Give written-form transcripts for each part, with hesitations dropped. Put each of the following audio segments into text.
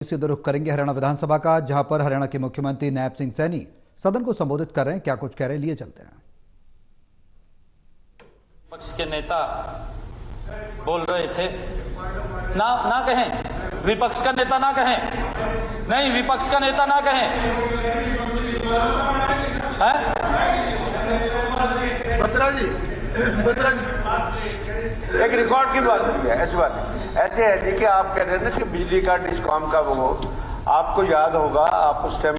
सीधे रुख करेंगे हरियाणा विधानसभा का, जहां पर हरियाणा के मुख्यमंत्री नायब सिंह सैनी सदन को संबोधित कर रहे हैं। क्या कुछ कह रहे हैं, लिए चलते हैं। पक्ष के नेता बोल रहे थे, ना कहें, विपक्ष का नेता ना कहें, नहीं विपक्ष का नेता ना कहें, बत्रा जी एक रिकॉर्ड की बात है, ऐसी बात है। ऐसे है जी कि आप कह रहे हैं ना कि बिजली का डिस्कॉम का वो, आपको याद होगा, आप उस टाइम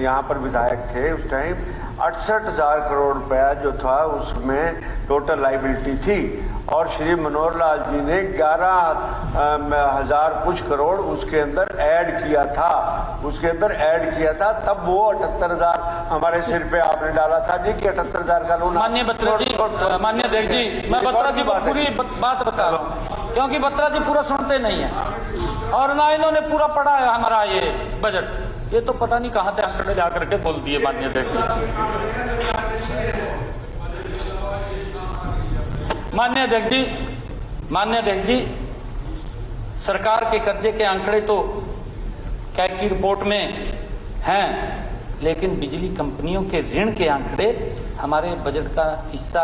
यहाँ पर विधायक थे, उस टाइम 68,000 करोड़ रुपया जो था उसमें टोटल लाइबिलिटी थी और श्री मनोहर लाल जी ने 11,000 कुछ करोड़ उसके अंदर ऐड किया था, तब वो 78,000 हमारे सिर पे आपने डाला था जी कि 78,000 का लोन। माननीय बत्रा जी, माननीय अध्यक्ष जी, मैं बत्रा जी को पूरी बात बता रहा हूँ क्योंकि बत्रा जी पूरा सुनते नहीं है और ना इन्होंने पूरा पढ़ा है हमारा ये बजट। ये तो पता नहीं कहां से आंकड़े ला करके बोल दिए। माननीय अध्यक्ष जी, माननीय अध्यक्ष जी, सरकार के कर्जे के आंकड़े तो कैग की रिपोर्ट में हैं, लेकिन बिजली कंपनियों के ऋण के आंकड़े हमारे बजट का हिस्सा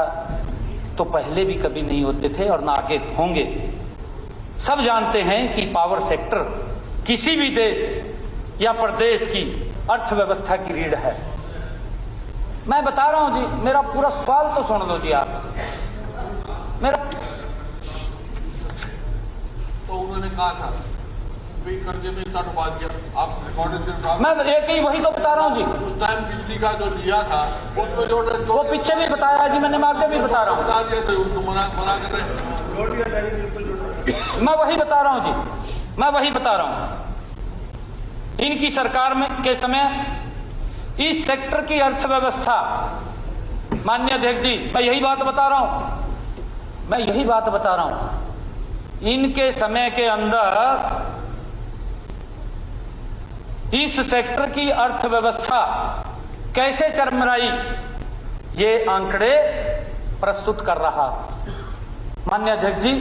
तो पहले भी कभी नहीं होते थे और ना आगे होंगे। सब जानते हैं कि पावर सेक्टर किसी भी देश या प्रदेश की अर्थव्यवस्था की रीढ़ है। मैं बता रहा हूं जी, मेरा पूरा सवाल तो सुन लो जी आप। मेरा तो उन्होंने कहा था कर्जे में इतना डुबा दिया, आप रिकॉर्ड मैं एक ही वही तो बता रहा हूं जी। उस टाइम बिजली का जो लिया था उसको जो वो पीछे भी बताया जी, मैंने आगे भी बता रहा हूं। बता दिया था, उनको मना कर रहे हैं। मैं वही बता रहा हूं जी। इनकी सरकार में के समय इस सेक्टर की अर्थव्यवस्था, माननीय अध्यक्ष जी, मैं यही बात बता रहा हूं, इनके समय के अंदर इस सेक्टर की अर्थव्यवस्था कैसे चरमराई, ये आंकड़े प्रस्तुत कर रहा। माननीय अध्यक्ष जी,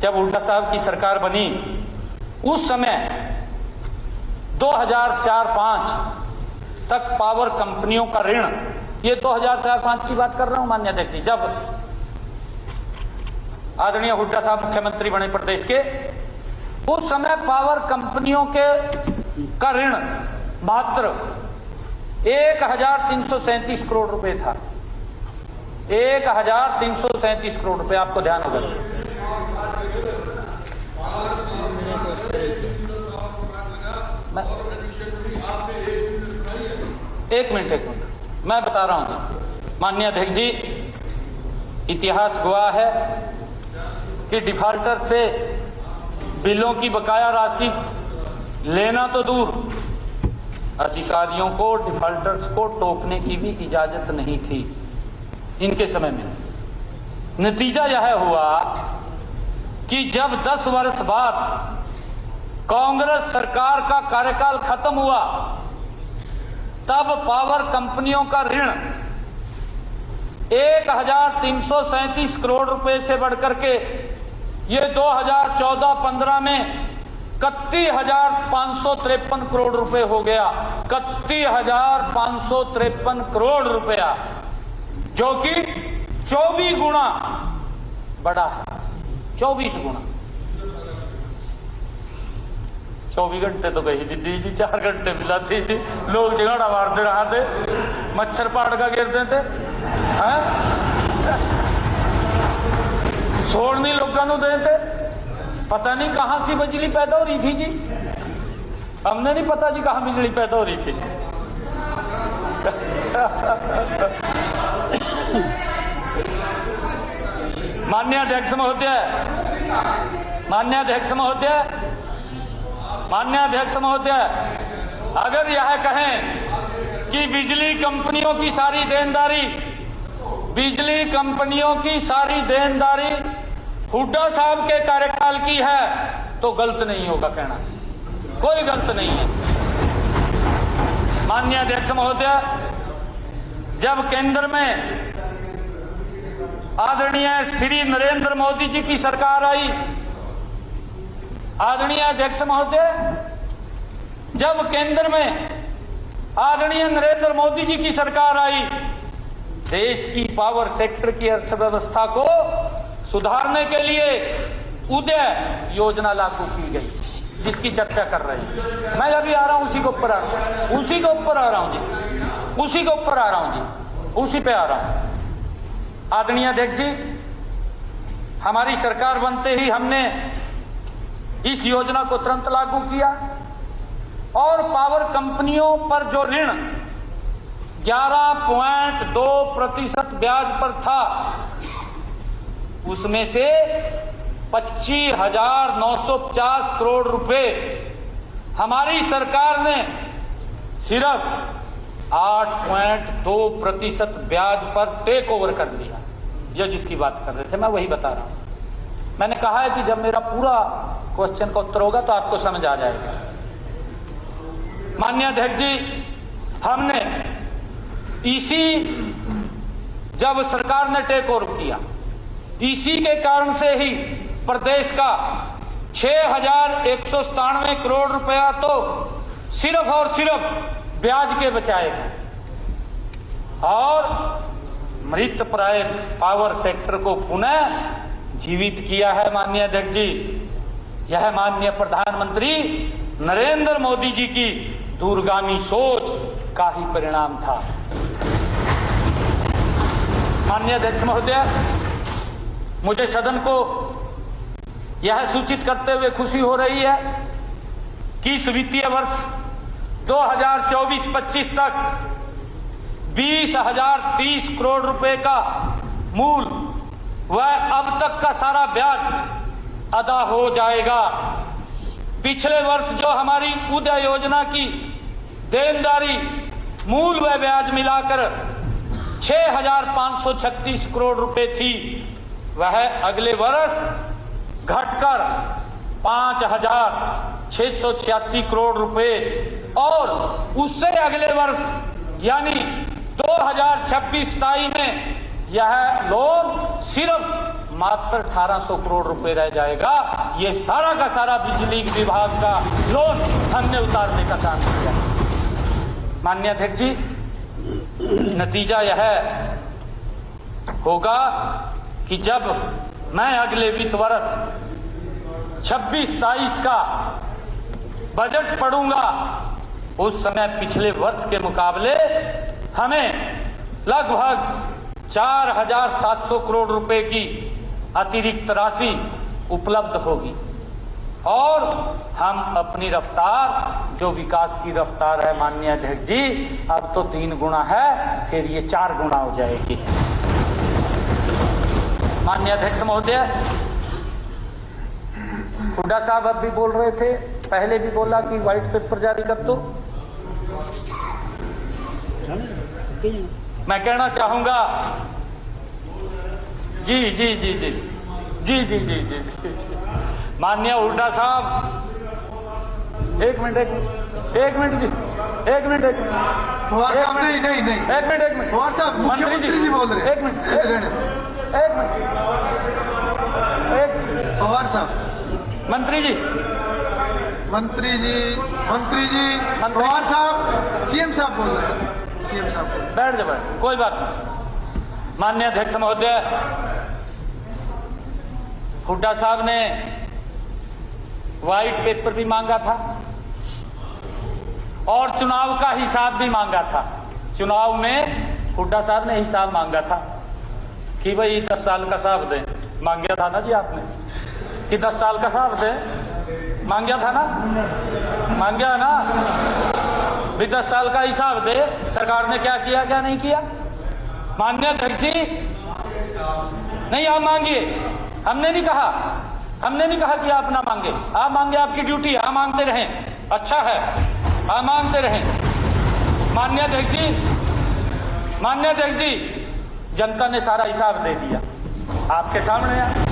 जब हुड्डा साहब की सरकार बनी उस समय 2004-05 तक पावर कंपनियों का ऋण, ये 2004-05 की बात कर रहा हूं माननीय अध्यक्ष जी, जब आदरणीय हुड्डा साहब मुख्यमंत्री बने प्रदेश के, उस समय पावर कंपनियों के का ऋण मात्र 1,337 करोड़ रुपए था। 1,337 करोड़ रुपए, आपको ध्यान होगा। एक मिनट मैं बता रहा हूं माननीय अध्यक्ष जी, इतिहास गवाह है कि डिफाल्टर से बिलों की बकाया राशि लेना तो दूर, अधिकारियों को डिफाल्टर्स को टोकने की भी इजाजत नहीं थी इनके समय में। नतीजा यह हुआ कि जब 10 वर्ष बाद कांग्रेस सरकार का कार्यकाल खत्म हुआ, तब पावर कंपनियों का ऋण 1,337 करोड़ रुपए से बढ़कर के ये 2014-15 में 31,553 करोड़ रुपए हो गया। 31,553 करोड़ रुपया, जो कि 24 गुना बढ़ा है। 24 गुना। 24 घंटे तो कही दी जी, 4 घंटे मिला थी जी, लोग झगड़ा मारते रहा थे, मच्छर पाड़ का गिरते थे, छोड़नी लोगों देते, पता नहीं कहां से बिजली पैदा हो रही थी जी, हमने नहीं पता जी कहां बिजली पैदा हो रही थी। माननीय अध्यक्ष महोदय, अगर यह कहें कि बिजली कंपनियों की सारी देनदारी हुड्डा साहब के कार्यकाल की है, तो गलत नहीं होगा कहना, कोई गलत नहीं है। माननीय अध्यक्ष महोदय, जब केंद्र में आदरणीय श्री नरेंद्र मोदी जी की सरकार आई, आदरणीय अध्यक्ष महोदय, जब केंद्र में आदरणीय नरेंद्र मोदी जी की सरकार आई, देश की पावर सेक्टर की अर्थव्यवस्था को सुधारने के लिए उदय योजना लागू की गई, जिसकी चर्चा कर रहे हैं। मैं अभी आ रहा हूं, उसी के ऊपर आ रहा हूं, उसी के ऊपर आ रहा हूं जी, उसी के ऊपर आ रहा हूं जी, उसी पे आ रहा हूं। आदरणीय अध्यक्ष जी, हमारी सरकार बनते ही हमने इस योजना को तुरंत लागू किया और पावर कंपनियों पर जो ऋण 11.2% ब्याज पर था, उसमें से 25,950 करोड़ रुपए हमारी सरकार ने सिर्फ 8.2% ब्याज पर टेक ओवर कर लिया। यह जिसकी बात कर रहे थे, मैं वही बता रहा हूं। मैंने कहा है कि जब मेरा पूरा क्वेश्चन का उत्तर होगा तो आपको समझ आ जाएगा। माननीय अध्यक्ष जी, हमने इसी जब सरकार ने टेक ओवर किया, इसी के कारण से ही प्रदेश का 6,197 करोड़ रुपया तो सिर्फ और सिर्फ ब्याज के बचाए और मृत प्राय पावर सेक्टर को पुनः जीवित किया है। माननीय अध्यक्ष जी, यह माननीय प्रधानमंत्री नरेंद्र मोदी जी की दूरगामी सोच का ही परिणाम था। माननीय अध्यक्ष महोदय, मुझे सदन को यह सूचित करते हुए खुशी हो रही है कि इस वित्तीय वर्ष 2024-25 तक 20,030 करोड़ रुपए का मूल व अब तक का सारा ब्याज अदा हो जाएगा। पिछले वर्ष जो हमारी उदय योजना की देनदारी मूल व ब्याज मिलाकर 6,536 करोड़ रुपए थी, वह अगले वर्ष घटकर 5,686 करोड़ रुपए और उससे अगले वर्ष यानी 2026-27 में यह लोन सिर्फ मात्र 1,800 करोड़ रुपए रह जाएगा। ये सारा का सारा बिजली विभाग का लोन हमने उतारने का काम किया। माननीय अध्यक्ष जी, नतीजा यह होगा कि जब मैं अगले वित्त वर्ष 26-27 का बजट पढ़ूंगा, उस समय पिछले वर्ष के मुकाबले हमें लगभग 4,700 करोड़ रुपए की अतिरिक्त राशि उपलब्ध होगी और हम अपनी रफ्तार, जो विकास की रफ्तार है माननीय अध्यक्ष जी, अब तो 3 गुना है, फिर ये 4 गुना हो जाएगी। माननीय अध्यक्ष महोदय, हुड्डा साहब अब भी बोल रहे थे, पहले भी बोला कि व्हाइट पेपर जारी कर दो। मैं कहना चाहूंगा जी जी जी जी जी जी जी जी माननीय हुड्डा साहब, एक मिनट जी, एक मिनट पवार साहब, नहीं नहीं नहीं, एक मिनट पवार साहब, मुख्यमंत्री जी बोल रहे हैं। एक मिनट पवार साहब, मंत्री जी पवार साहब, सीएम साहब बोल रहे हैं। सीएम साहब बैठ जाओ, कोई बात नहीं। माननीय अध्यक्ष महोदय, हुड्डा साहब ने व्हाइट पेपर भी मांगा था और चुनाव का हिसाब भी मांगा था। चुनाव में हुड्डा साहब ने हिसाब मांगा था कि भाई 10 साल का हिसाब दें। मांगा था ना जी आपने कि 10 साल का हिसाब दें, मांगा था ना, मांगा ना भी 10 साल का हिसाब दे। सरकार ने क्या किया, क्या नहीं किया? माननीय अध्यक्ष जी, नहीं आप मांगिए, हमने नहीं कहा कि आप ना मांगे। आप मांगे, आपकी ड्यूटी है, आप मांगते रहें, अच्छा है, आप मांगते रहें। माननीय अध्यक्ष जी, जनता ने सारा हिसाब दे दिया, आपके सामने है।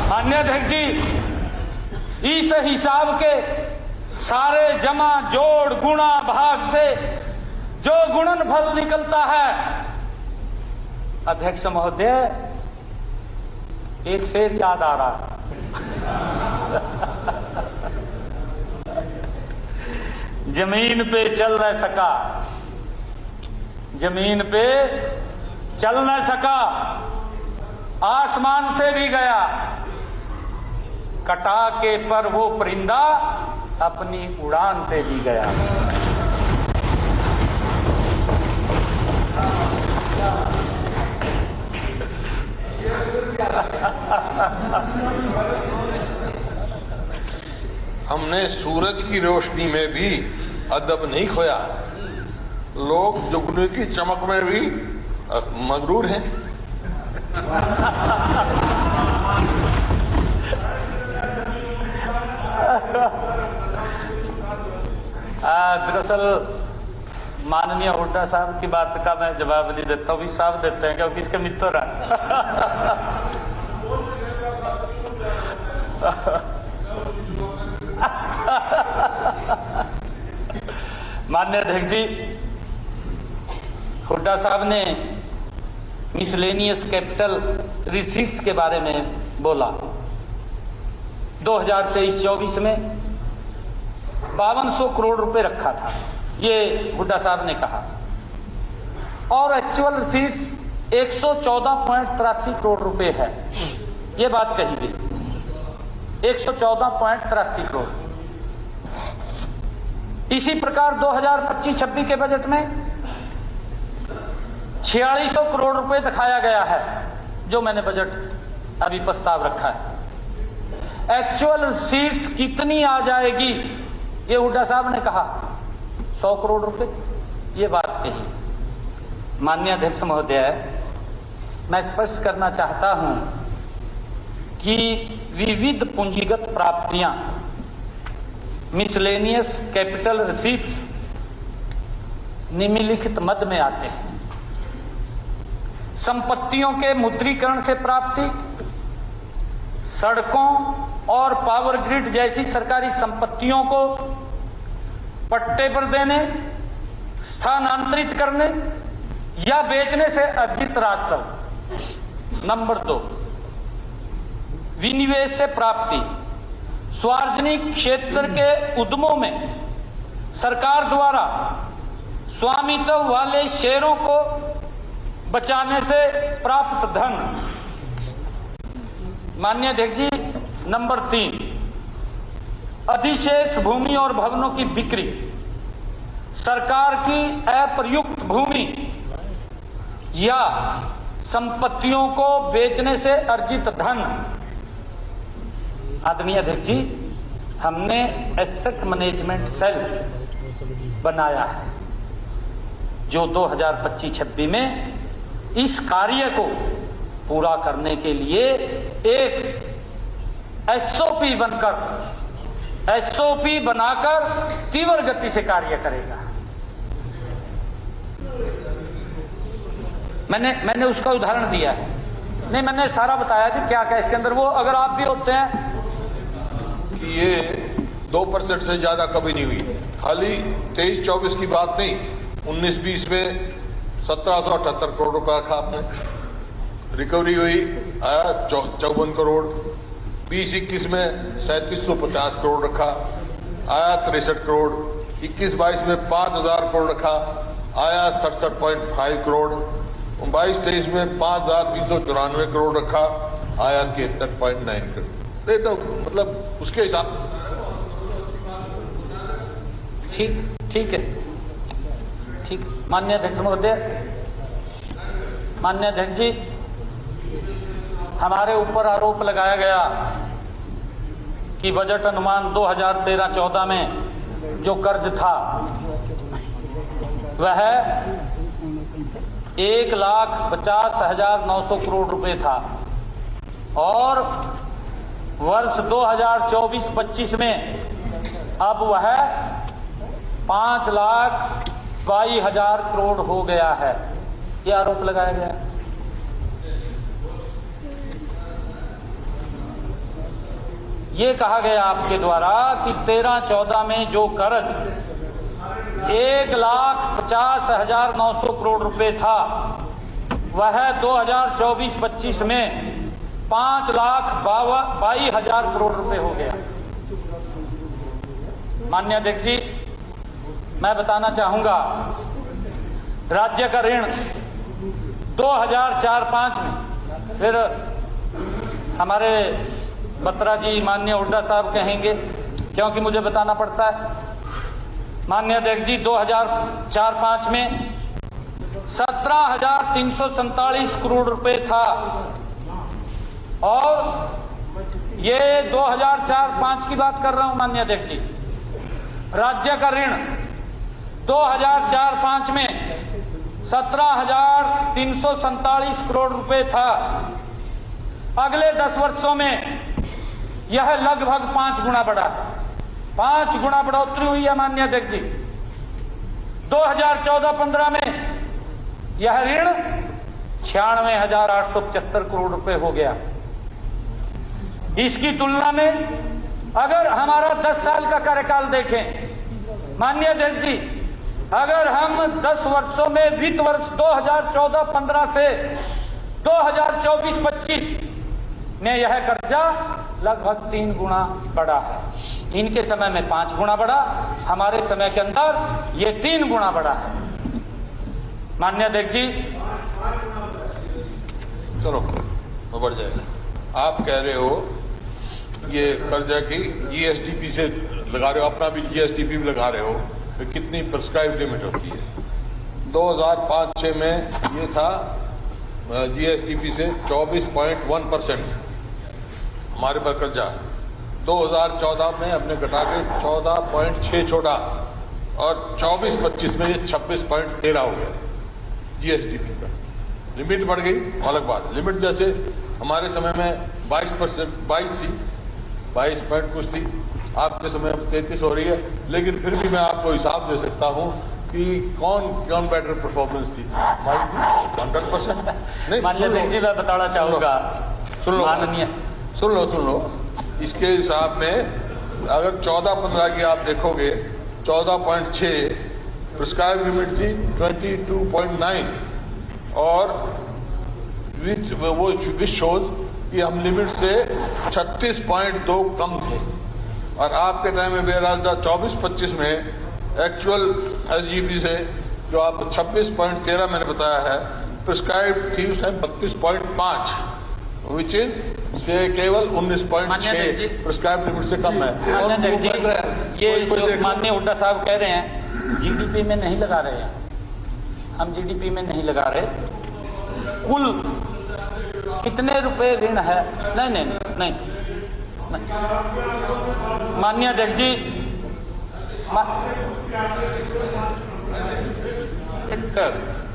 माननीय अध्यक्ष जी, इस हिसाब के सारे जमा जोड़ गुणा भाग से जो गुणनफल निकलता है, अध्यक्ष महोदय, एक शेर याद आ रहा है। जमीन पे चल न सका, जमीन पे चल न सका, आसमान से भी गया, कटा के पर वो परिंदा अपनी उड़ान से भी गया। हमने सूरज की रोशनी में भी अदब नहीं खोया, लोग जुगनू की चमक में भी मगरूर हैं। दरअसल माननीय हुड्डा साहब की बात का मैं जवाब नहीं देता हूँ, भी साहब देते हैं क्योंकि इसके मित्र हैं। माननीय अध्यक्ष जी, हुड्डा साहब ने मिसलेनियस कैपिटल रिसीट्स के बारे में बोला। 2023-24 में 5200 करोड़ रुपए रखा था, ये हुड्डा साहब ने कहा, और एक्चुअल रिसीट्स 114.83 करोड़ रुपए है, ये बात कही गई, 114.83 करोड़। इसी प्रकार 2025-26 के बजट में 4600 करोड़ रुपए दिखाया गया है, जो मैंने बजट अभी प्रस्ताव रखा है। एक्चुअल रिसीट्स कितनी आ जाएगी, ये हुड्डा साहब ने कहा 100 करोड़ रुपए, ये बात कही। माननीय अध्यक्ष महोदय, मैं स्पष्ट करना चाहता हूं कि विविध पूंजीगत प्राप्तियां मिसलेनियस कैपिटल रिसीट्स निम्नलिखित मद में आते हैं। संपत्तियों के मुद्रीकरण से प्राप्ति, सड़कों और पावर ग्रिड जैसी सरकारी संपत्तियों को पट्टे पर देने, स्थानांतरित करने या बेचने से अर्जित राजस्व। नंबर 2, विनिवेश से प्राप्ति, सार्वजनिक क्षेत्र के उद्यमों में सरकार द्वारा स्वामित्व वाले शेयरों को बचाने से प्राप्त धन। माननीय अध्यक्ष जी, नंबर 3, अधिशेष भूमि और भवनों की बिक्री, सरकार की अप्रयुक्त भूमि या संपत्तियों को बेचने से अर्जित धन। आदरणीय अध्यक्ष जी, हमने एसेट मैनेजमेंट सेल बनाया है, जो 2025-26 में इस कार्य को पूरा करने के लिए एक एसओपी बनाकर तीव्र गति से कार्य करेगा। मैंने उसका उदाहरण दिया है, नहीं मैंने सारा बताया कि क्या क्या इसके अंदर, वो अगर आप भी होते हैं। ये 2% से ज्यादा कभी नहीं हुई, खाली 23-24 की बात नहीं, 19-20 में 1778 करोड़ रुपया रखा आपने, रिकवरी हुई आया 54 करोड़, 20-21 में 3750 करोड़ रखा, आया 63 करोड़, 21-22 में 5000 करोड़ रखा, आया 67.5 करोड़, 22-23 में 5394 करोड़ रखा, आया 73.9 करोड़। तो मतलब उसके हिसाब। ठीक है, ठीक। माननीय अध्यक्ष महोदय, माननीय अध्यक्ष जी, हमारे ऊपर आरोप लगाया गया कि बजट अनुमान 2013-14 में जो कर्ज था वह 1,50,900 करोड़ रुपए था, और वर्ष 2024-25 में अब वह 5,22,000 करोड़ हो गया है, ये आरोप लगाया गया। ये कहा गया आपके द्वारा कि 13-14 में जो कर्ज 1,50,900 करोड़ रुपए था वह 2024-25 में 5,22,000 करोड़ रुपए हो गया। माननीय अध्यक्ष जी, मैं बताना चाहूंगा, राज्य का ऋण 2004-05 में, फिर हमारे बत्रा जी माननीय हुड्डा साहब कहेंगे क्योंकि मुझे बताना पड़ता है। माननीय अध्यक्ष जी, 2004-05 में 17,347 करोड़ रुपए था और ये 2004-05 की बात कर रहा हूं माननीय अध्यक्ष जी। राज्य का ऋण 2004-05 में 17,347 करोड़ रुपए था। अगले 10 वर्षों में यह लगभग 5 गुना बढ़ा है, 5 गुना बढ़ोतरी हुई है माननीय अध्यक्ष जी। 2014-15 में यह ऋण 96,875 करोड़ रुपए हो गया। इसकी तुलना में अगर हमारा 10 साल का कार्यकाल देखें माननीय अध्यक्ष जी, अगर हम 10 वर्षों में वित्त वर्ष 2014-15 से 2024-25 में यह कर्जा लगभग 3 गुना बढ़ा है। इनके समय में 5 गुना बढ़ा, हमारे समय के अंदर ये 3 गुना बढ़ा है माननीय अध्यक्ष जी। चलो तो बढ़ जाएगा। आप कह रहे हो ये कर्जा की जीएसडीपी से लगा रहे हो, अपना भी जीएसडीपी भी लगा रहे हो, तो कितनी प्रिस्क्राइब लिमिट होती है? 2005-06 में ये था जीएसडीपी से 24.1% हमारे पर कर्जा। 2014 में हमने घटा के 14.6 छोड़ा और 24-25 में ये 26.13 हो गया जीएसडीपी का। लिमिट बढ़ गई, अलग बात। लिमिट जैसे हमारे समय में 22% 22 थी, 22 पॉइंट कुछ थी, आपके समय में 33 हो रही है। लेकिन फिर भी मैं आपको हिसाब दे सकता हूं कि कौन बेटर परफॉर्मेंस थी। 100% नहीं। माननीय अध्यक्ष जी, मैं बताना चाहूंगा, माननीय सुन लो। इसके हिसाब में अगर 14-15 की आप देखोगे 14.6 प्रिस्क्राइब लिमिट थी 22.9 और वो शोज कि हम लिमिट से 36.2 कम थे। और आपके टाइम में बेराजा 24-25 में एक्चुअल एसजीपी से जो आप 26.13 मैंने बताया है, प्रिस्क्राइब थी उस टाइम 32.5, विच इज से केवल 19.6 प्रिस्क्राइब लिमिट से कम है। ये जो माननीय हुड्डा साहब कह रहे हैं जीडीपी में नहीं लगा रहे हैं, हम जीडीपी में नहीं लगा रहे। कुल कितने रुपए ऋण है? नहीं। माननीय अध्यक्ष जी,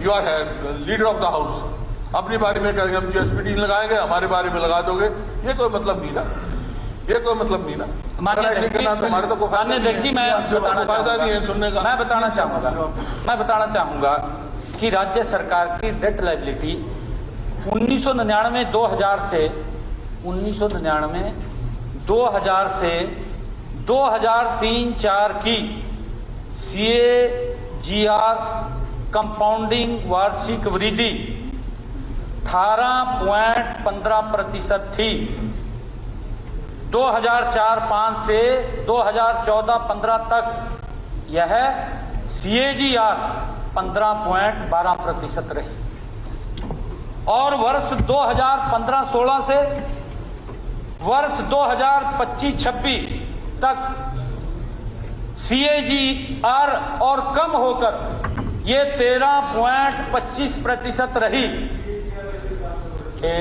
you are leader of the house, अपनी बारे में कहेंगे हम जीएसपीटी लगाएंगे, हमारे बारे में लगा दोगे, ये कोई मतलब नहीं ना, ये कोई मतलब नहीं ना। माननीय अध्यक्ष जी, मैं फायदा नहीं है सुनने का। मैं बताना चाहूंगा कि राज्य सरकार की डेट लायबिलिटी 1999-2000 से 2003-04 की CAGR कंपाउंडिंग वार्षिक वृद्धि 18.15% थी। 2004-05 से 2014-15 तक यह CAGR 15.12% रही और वर्ष 2015-16 से वर्ष 2025-26 तक CAGR और कम होकर ये 13.25% रही।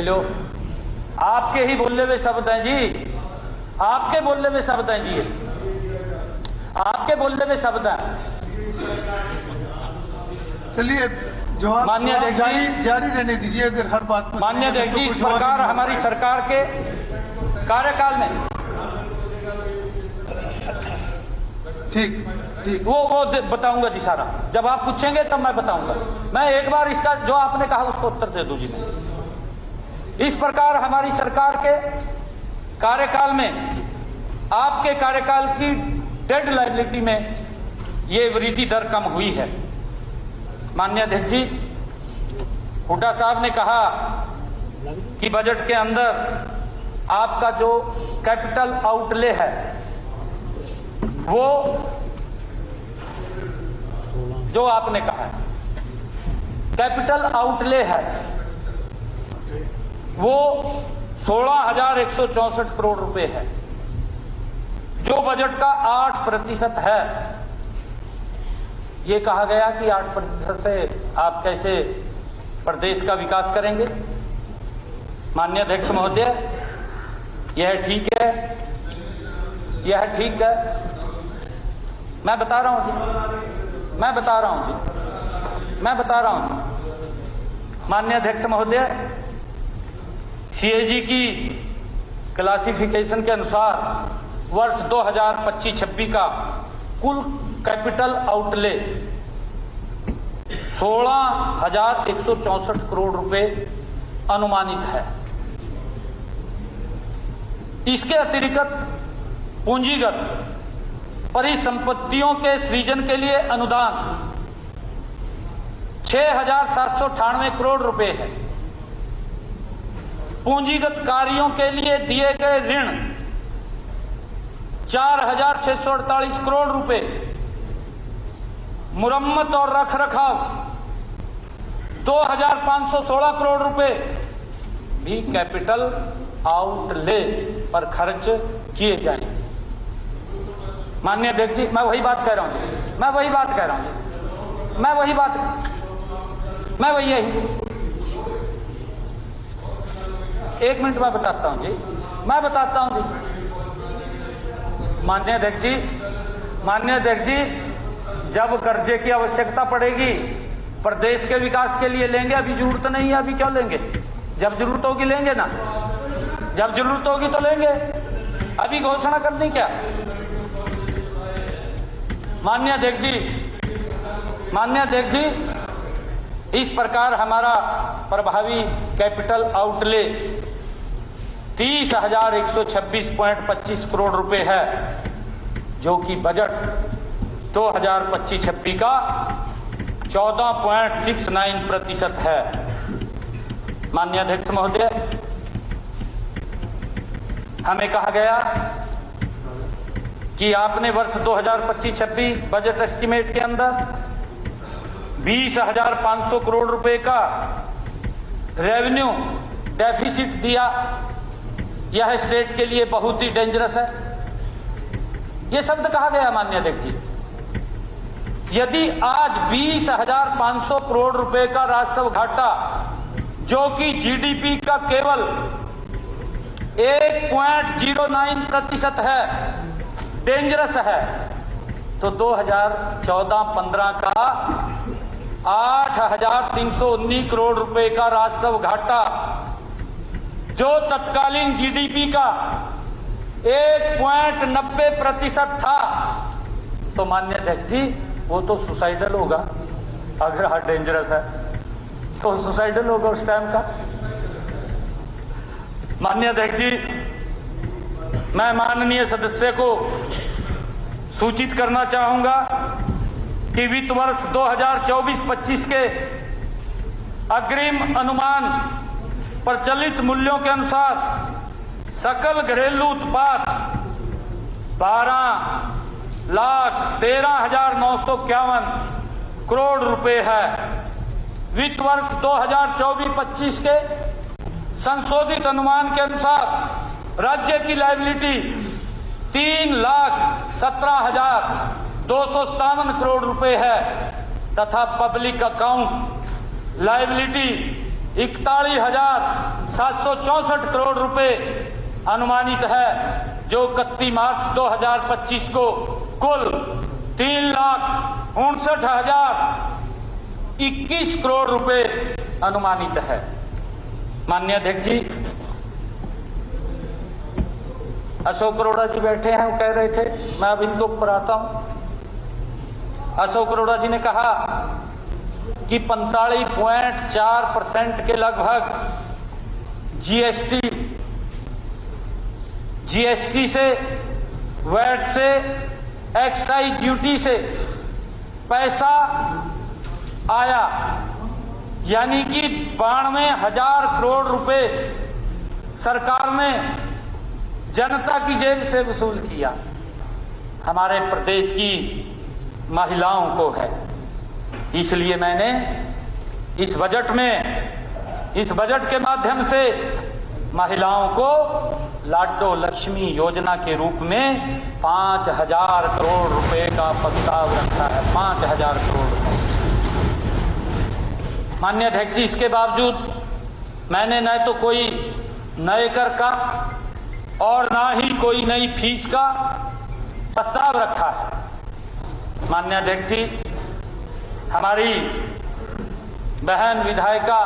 लो, आपके ही बोले हुए शब्द हैं जी, आपके बोले हुए शब्द हैं जी, आपके बोले हुए शब्द हैं। चलिए जवाब माननीय अध्यक्ष जी जारी रहने दीजिए। अगर हर बात में माननीय अध्यक्ष जी, इस प्रकार हमारी सरकार के कार्यकाल में ठीक वो बताऊंगा जी सारा। जब आप पूछेंगे तब मैं बताऊंगा। मैं एक बार इसका जो आपने कहा उसको उत्तर दे दूं जी। मैं इस प्रकार हमारी सरकार के कार्यकाल में आपके कार्यकाल की डेट लायबिलिटी में ये वृद्धि दर कम हुई है। माननीय अध्यक्ष जी, हुड्डा साहब ने कहा कि बजट के अंदर आपका जो कैपिटल आउटले है वो जो आपने कहा है, कैपिटल आउटले है वो 16,164 करोड़ रुपए है, जो बजट का 8% है। ये कहा गया कि 8% से आप कैसे प्रदेश का विकास करेंगे। माननीय अध्यक्ष महोदय, यह ठीक है, यह ठीक है। मैं बता रहा हूं जी, मैं बता रहा हूं जी, मैं बता रहा हूं। माननीय अध्यक्ष महोदय, सीएजी की क्लासिफिकेशन के अनुसार वर्ष 2025-26 का कुल कैपिटल आउटले 16,164 करोड़ रुपए अनुमानित है। इसके अतिरिक्त पूंजीगत परिसंपत्तियों के सृजन के लिए अनुदान 6,798 करोड़ रुपए है। पूंजीगत कार्यों के लिए दिए गए ऋण 4,648 करोड़ रुपए, मुरम्मत और रखरखाव 2,516 करोड़ रुपए भी कैपिटल आउटले पर खर्च किए जाएंगे। माननीय अध्यक्ष जी, मैं वही बात कह रहा हूं, मैं वही बात कह रहा हूं, मैं वही बात, मैं वही यही। एक मिनट में बताता हूं जी, मैं बताता हूं जी। माननीय अध्यक्ष जी, माननीय अध्यक्ष जी, जब कर्जे की आवश्यकता पड़ेगी प्रदेश के विकास के लिए लेंगे। अभी जरूरत नहीं है, अभी क्यों लेंगे? जब जरूरत होगी लेंगे ना, जब जरूरत होगी तो लेंगे। अभी घोषणा करनी क्या? माननीय अध्यक्ष जी, माननीय अध्यक्ष जी, इस प्रकार हमारा प्रभावी कैपिटल आउटले 30,126.25 करोड़ रुपए है, जो कि बजट 2025-26 का 14.69% है। माननीय अध्यक्ष महोदय, हमें कहा गया कि आपने वर्ष 2025-26 बजट एस्टीमेट के अंदर 20,500 करोड़ रुपए का रेवेन्यू डेफिसिट दिया। यह स्टेट के लिए बहुत ही डेंजरस है। यह शब्द कहा गया माननीय अध्यक्ष जी। यदि आज 20,500 करोड़ रुपए का राजस्व घाटा, जो कि जीडीपी का केवल 1.09% है, डेंजरस है, तो 2014-15 का 8,319 करोड़ रुपए का राजस्व घाटा, जो तत्कालीन जीडीपी का 1.90% था, तो माननीय अध्यक्ष जी वो तो सुसाइडल होगा। अगर हार्ट डेंजरस है तो सुसाइडल होगा उस टाइम का। माननीय अध्यक्ष जी, मैं माननीय सदस्य को सूचित करना चाहूंगा कि वित्त वर्ष 2024-25 के अग्रिम अनुमान प्रचलित मूल्यों के अनुसार सकल घरेलू उत्पाद 12,13,951 करोड़ रुपए है। वित्त वर्ष 2024-25 के संशोधित अनुमान के अनुसार राज्य की लायबिलिटी 3,17,257 करोड़ रुपए है तथा पब्लिक अकाउंट लायबिलिटी 41,764 करोड़ रुपए अनुमानित है, जो 31 मार्च 2025 को कुल 3,59,021 करोड़ रुपए अनुमानित है। माननीय अध्यक्ष जी, अशोक अरोड़ा जी बैठे हैं, वो कह रहे थे, मैं अब इनको पर आता हूं। अशोक अरोड़ा जी ने कहा कि 45.4% के लगभग जीएसटी से, वैट से, एक्साइज ड्यूटी से पैसा आया, यानी कि 92,000 करोड़ रुपए सरकार ने जनता की जेब से वसूल किया। हमारे प्रदेश की महिलाओं को है, इसलिए मैंने इस बजट के माध्यम से महिलाओं को लाडो लक्ष्मी योजना के रूप में 5,000 करोड़ रुपए का प्रस्ताव रखा है। 5,000 करोड़ रुपए। माननीय अध्यक्ष जी, इसके बावजूद मैंने न तो कोई नए कर का और ना ही कोई नई फीस का प्रस्ताव रखा है। माननीय अध्यक्ष जी, हमारी बहन विधायिका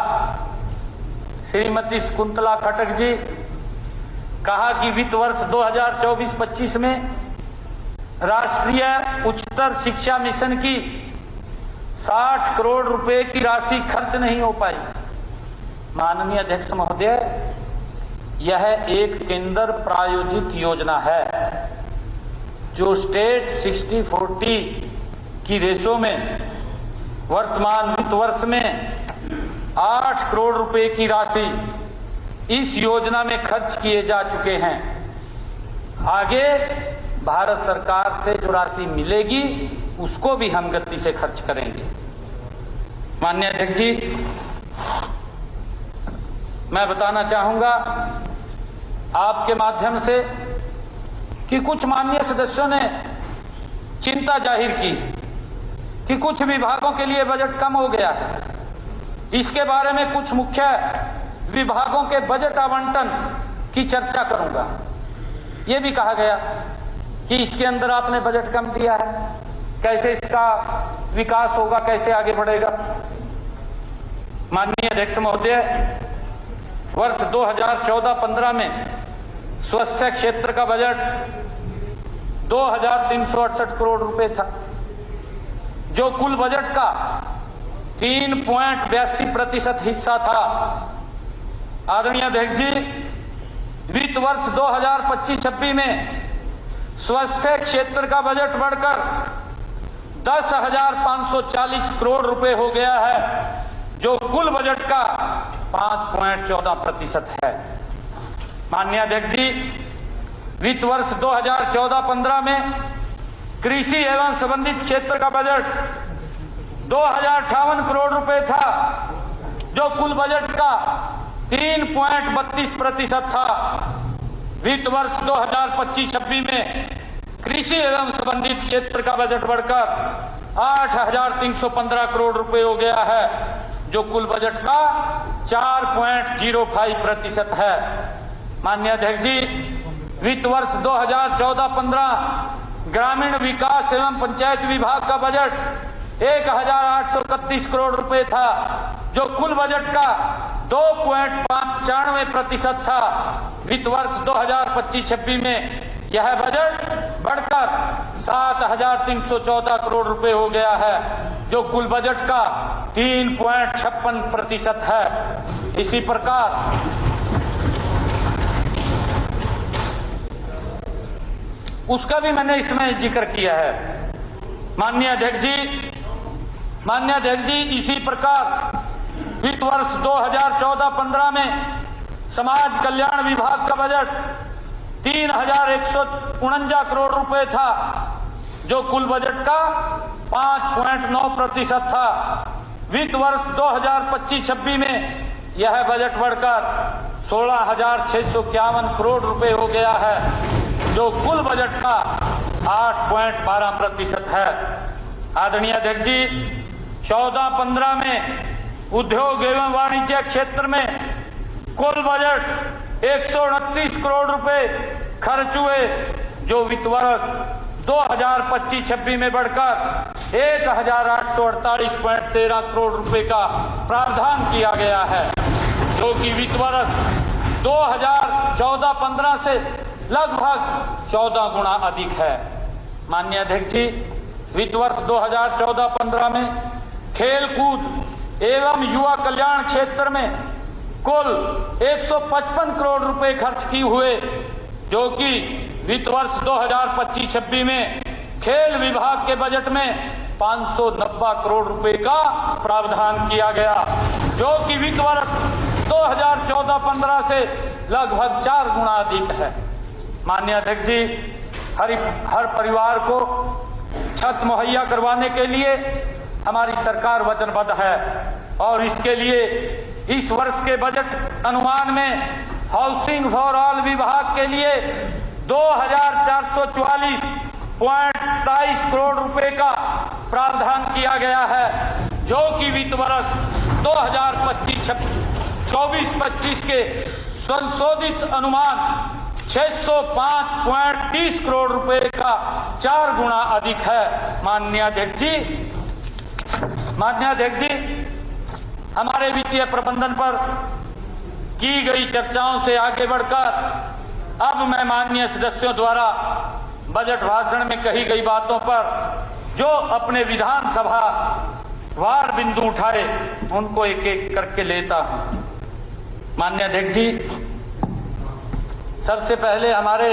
श्रीमती शकुंतला खट्टर जी कहा कि वित्त वर्ष 2024-25 में राष्ट्रीय उच्चतर शिक्षा मिशन की 60 करोड़ रुपए की राशि खर्च नहीं हो पाई। माननीय अध्यक्ष महोदय, यह एक केंद्र प्रायोजित योजना है जो स्टेट 60-40 की रेशो में वर्तमान वित्त वर्ष में 8 करोड़ रुपए की राशि इस योजना में खर्च किए जा चुके हैं। आगे भारत सरकार से जो राशि मिलेगी उसको भी हम गति से खर्च करेंगे। माननीय अध्यक्ष जी, मैं बताना चाहूंगा आपके माध्यम से कि कुछ माननीय सदस्यों ने चिंता जाहिर की कि कुछ विभागों के लिए बजट कम हो गया है। इसके बारे में कुछ मुख्य विभागों के बजट आवंटन की चर्चा करूंगा। यह भी कहा गया कि इसके अंदर आपने बजट कम दिया है, कैसे इसका विकास होगा, कैसे आगे बढ़ेगा। माननीय अध्यक्ष महोदय, वर्ष 2014-15 में स्वास्थ्य क्षेत्र का बजट 2,368 करोड़ रुपए था, जो कुल बजट का 3.82% हिस्सा था। आदरणीय अध्यक्ष जी, वित्त वर्ष 2025-26 में स्वास्थ्य क्षेत्र का बजट बढ़कर 10,540 करोड़ रुपए हो गया है, जो कुल बजट का 5.14% है। माननीय अध्यक्ष जी, वित्त वर्ष 2014-15 में कृषि एवं संबंधित क्षेत्र का बजट 2,058 करोड़ रुपए था, जो कुल बजट का 3.32% था। वित्त वर्ष 2025-26 में कृषि एवं संबंधित क्षेत्र का बजट बढ़कर 8,315 करोड़ रुपए हो गया है, जो कुल बजट का 4.05% है। माननीय अध्यक्ष जी, वित्त वर्ष 2014-15 ग्रामीण विकास एवं पंचायत विभाग का बजट 1,831 करोड़ रुपए था, जो कुल बजट का 2.95% था। वित्त वर्ष 2025-26 में यह बजट बढ़कर 7,314 करोड़ रुपए हो गया है, जो कुल बजट का 3.56% है। इसी प्रकार उसका भी मैंने इसमें जिक्र किया है। माननीय अध्यक्ष जी, इसी प्रकार वित्त वर्ष 2014-15 में समाज कल्याण विभाग का बजट 3,149 करोड़ रुपए था, जो कुल बजट का 5.9% था। वित्त वर्ष 2025-26 में यह बजट बढ़कर 16,651 करोड़ रुपए हो गया है, जो कुल बजट का 8.12% है। आदरणीय अध्यक्ष जी, 14-15 में उद्योग एवं वाणिज्य क्षेत्र में कुल बजट 129 करोड़ रुपए खर्च हुए, जो वित्त वर्ष 2025-26 में बढ़कर 1,848.13 करोड़ रुपए का प्रावधान किया गया है, जो कि वित्त वर्ष 2014-15 से लगभग 14 गुना अधिक है। माननीय अध्यक्ष जी, वित्त वर्ष 2014-15 में खेल कूद एवं युवा कल्याण क्षेत्र में कुल 155 करोड़ रुपए खर्च किए हुए, जो कि वित्त वर्ष 2025-26 में खेल विभाग के बजट में 590 करोड़ रुपए का प्रावधान किया गया, जो कि वित्त वर्ष 2014-15 से लगभग 4 गुना अधिक है। माननीय अध्यक्ष जी, हर परिवार को छत मुहैया करवाने के लिए हमारी सरकार वचनबद्ध है और इसके लिए इस वर्ष के बजट अनुमान में हाउसिंग फॉर ऑल विभाग के लिए 2444.27 करोड़ रुपए का प्रावधान किया गया है, जो कि वित्त वर्ष 2024-25 के संशोधित अनुमान 605.30 करोड़ रुपए का 4 गुना अधिक है। माननीय अध्यक्ष जी, हमारे वित्तीय प्रबंधन पर की गई चर्चाओं से आगे बढ़कर अब मैं माननीय सदस्यों द्वारा बजट भाषण में कही गई बातों पर जो अपने विधानसभा वार बिंदु उठाए उनको एक एक करके लेता हूं। माननीय अध्यक्ष जी, सबसे पहले हमारे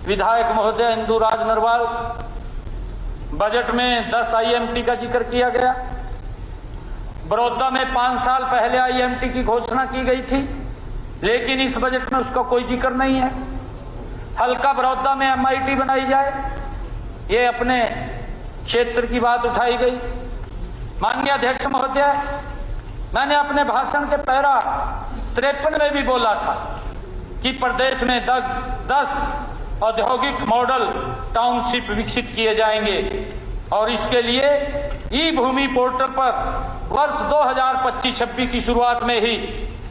विधायक महोदय इंदुराज नरवाल, बजट में 10 IMT का जिक्र किया गया। बड़ौदा में 5 साल पहले IMT की घोषणा की गई थी, लेकिन इस बजट में उसका कोई जिक्र नहीं है। हल्का बड़ौदा में MIT बनाई जाए, ये अपने क्षेत्र की बात उठाई गई। माननीय अध्यक्ष महोदय, मैंने अपने भाषण के पैरा 53 में भी बोला था कि प्रदेश में 10 औद्योगिक मॉडल टाउनशिप विकसित किए जाएंगे और इसके लिए ई-भूमि पोर्टल पर वर्ष 2025-26 की शुरुआत में ही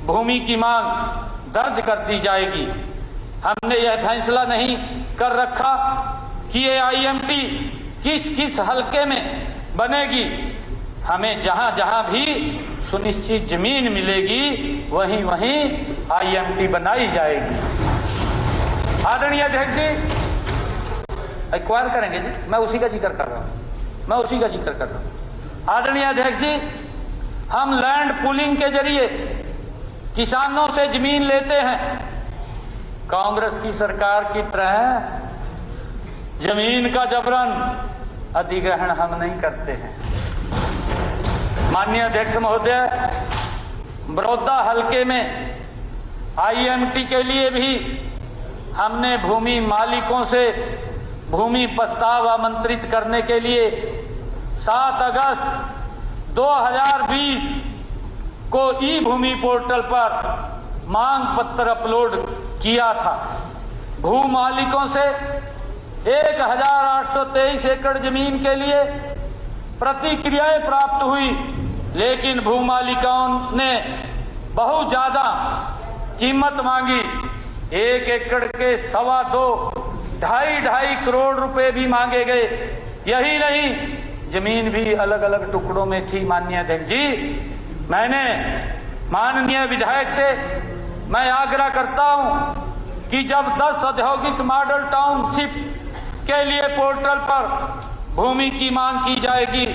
भूमि की मांग दर्ज कर दी जाएगी। हमने यह फैसला नहीं कर रखा कि ये IMT किस किस हलके में बनेगी। हमें जहां जहां भी सुनिश्चित जमीन मिलेगी वहीं वहीं IMT बनाई जाएगी। आदरणीय अध्यक्ष जी, एक्वायर करेंगे जी, मैं उसी का जिक्र कर रहा हूं, आदरणीय अध्यक्ष जी, हम लैंड पूलिंग के जरिए किसानों से जमीन लेते हैं। कांग्रेस की सरकार की तरह जमीन का जबरन अधिग्रहण हम नहीं करते हैं। माननीय अध्यक्ष महोदय, बड़ौदा हलके में IMT के लिए भी हमने भूमि मालिकों से भूमि प्रस्ताव आमंत्रित करने के लिए 7 अगस्त 2020 को ई-भूमि पोर्टल पर मांग पत्र अपलोड किया था। भू मालिकों से 1823 एकड़ जमीन के लिए प्रतिक्रियाएं प्राप्त हुई, लेकिन भू मालिकों ने बहुत ज्यादा कीमत मांगी। 1 एकड़ के 2.25 करोड़ रुपए भी मांगे गए। यही नहीं, जमीन भी अलग अलग टुकड़ों में थी। माननीय अध्यक्ष जी, मैंने माननीय विधायक से मैं आग्रह करता हूं कि जब 10 औद्योगिक मॉडल टाउनशिप के लिए पोर्टल पर भूमि की मांग की जाएगी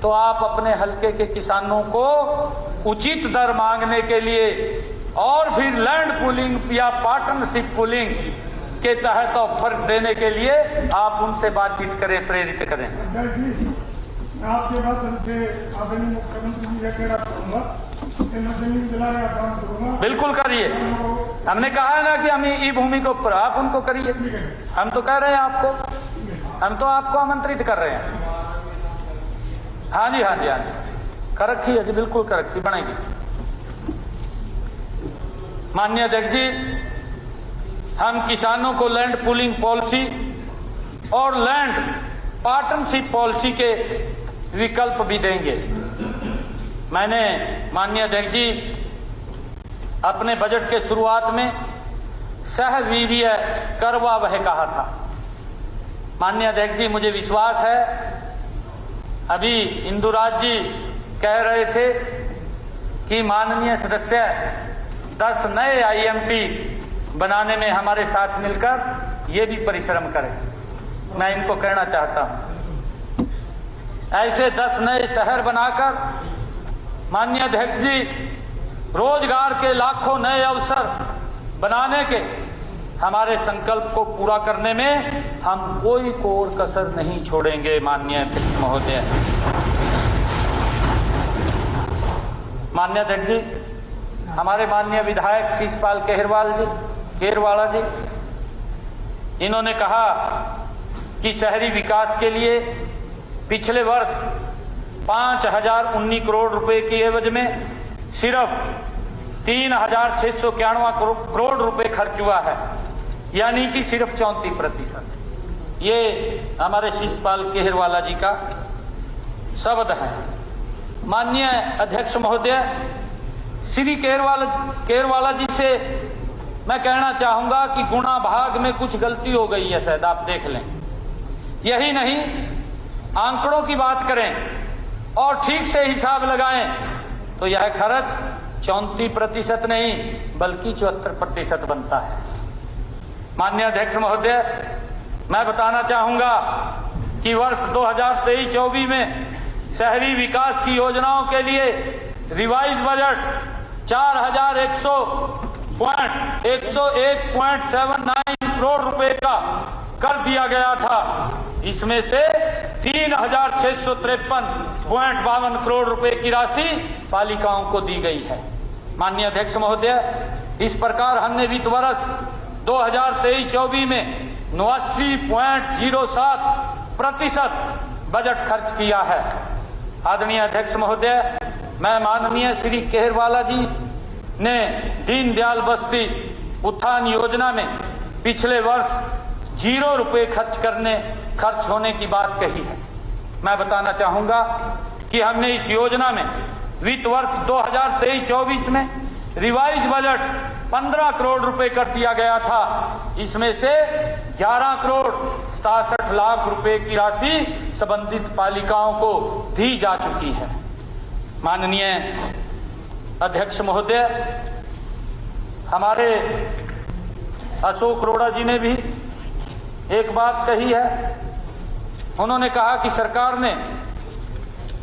तो आप अपने हलके के किसानों को उचित दर मांगने के लिए और फिर लैंड पूलिंग या पार्टनरशिप पूलिंग के तहत ऑफर देने के लिए आप उनसे बातचीत करें, प्रेरित करें। आपके माध्यम से आदरणीय मुख्यमंत्री जी का कहना चाहूंगा कि मैं जमीन दिलाने का काम करूंगा। बिल्कुल करिए। हमने कहा है ना कि हम ई-भूमि को ऊपर, आप उनको करिए। हम तो कह रहे हैं आपको, हम तो आपको आमंत्रित कर रहे हैं। हाँ जी, कर रखी है जी, बिल्कुल कर रखी, बनेगी। माननीय अध्यक्ष जी, हम किसानों को लैंड पूलिंग पॉलिसी और लैंड पार्टनरशिप पॉलिसी के विकल्प भी देंगे। मैंने माननीय अध्यक्ष जी अपने बजट के शुरुआत में सहवीर्य करवा वह कहा था। माननीय अध्यक्ष जी, मुझे विश्वास है, अभी इंदुराज जी कह रहे थे कि माननीय सदस्य 10 नए IMT बनाने में हमारे साथ मिलकर ये भी परिश्रम करें। मैं इनको कहना चाहता हूं, ऐसे 10 नए शहर बनाकर माननीय अध्यक्ष जी रोजगार के लाखों नए अवसर बनाने के हमारे संकल्प को पूरा करने में हम कोई कोर कसर नहीं छोड़ेंगे। माननीय अध्यक्ष महोदय, माननीय अध्यक्ष जी, हमारे माननीय विधायक शिषपाल केरवाला जी, इन्होंने कहा कि शहरी विकास के लिए पिछले वर्ष 5,019 करोड़ रुपए की एवज में सिर्फ 3,691 करोड़ रुपए खर्च हुआ है, यानी कि सिर्फ 34%। ये हमारे शिषपाल केहरवाला जी का शब्द है। माननीय अध्यक्ष महोदय, श्री केहरवाला जी से मैं कहना चाहूंगा कि गुणा भाग में कुछ गलती हो गई है, शायद आप देख लें। यही नहीं, आंकड़ों की बात करें और ठीक से हिसाब लगाएं तो यह खर्च 34% नहीं बल्कि 74% बनता है। माननीय अध्यक्ष महोदय, मैं बताना चाहूंगा कि वर्ष 2023-24 में शहरी विकास की योजनाओं के लिए रिवाइज बजट 4,101.79 करोड़ रुपए का कर दिया गया था। इसमें से 3,653.52 करोड़ रुपए की राशि पालिकाओं को दी गई है। माननीय अध्यक्ष महोदय, इस प्रकार हमने वित्त वर्ष 2023-24 में 89.07% बजट खर्च किया है। आदरणीय अध्यक्ष महोदय, मैं माननीय श्री केहरवाला जी ने दीनदयाल बस्ती उत्थान योजना में पिछले वर्ष 0 रुपए खर्च होने की बात कही है। मैं बताना चाहूंगा कि हमने इस योजना में वित्त वर्ष 2023-24 में रिवाइज बजट 15 करोड़ रुपए कर दिया गया था। इसमें से 11 करोड़ 67 लाख रुपए की राशि संबंधित पालिकाओं को दी जा चुकी है। माननीय अध्यक्ष महोदय, हमारे अशोक अरोड़ा जी ने भी एक बात कही है। उन्होंने कहा कि सरकार ने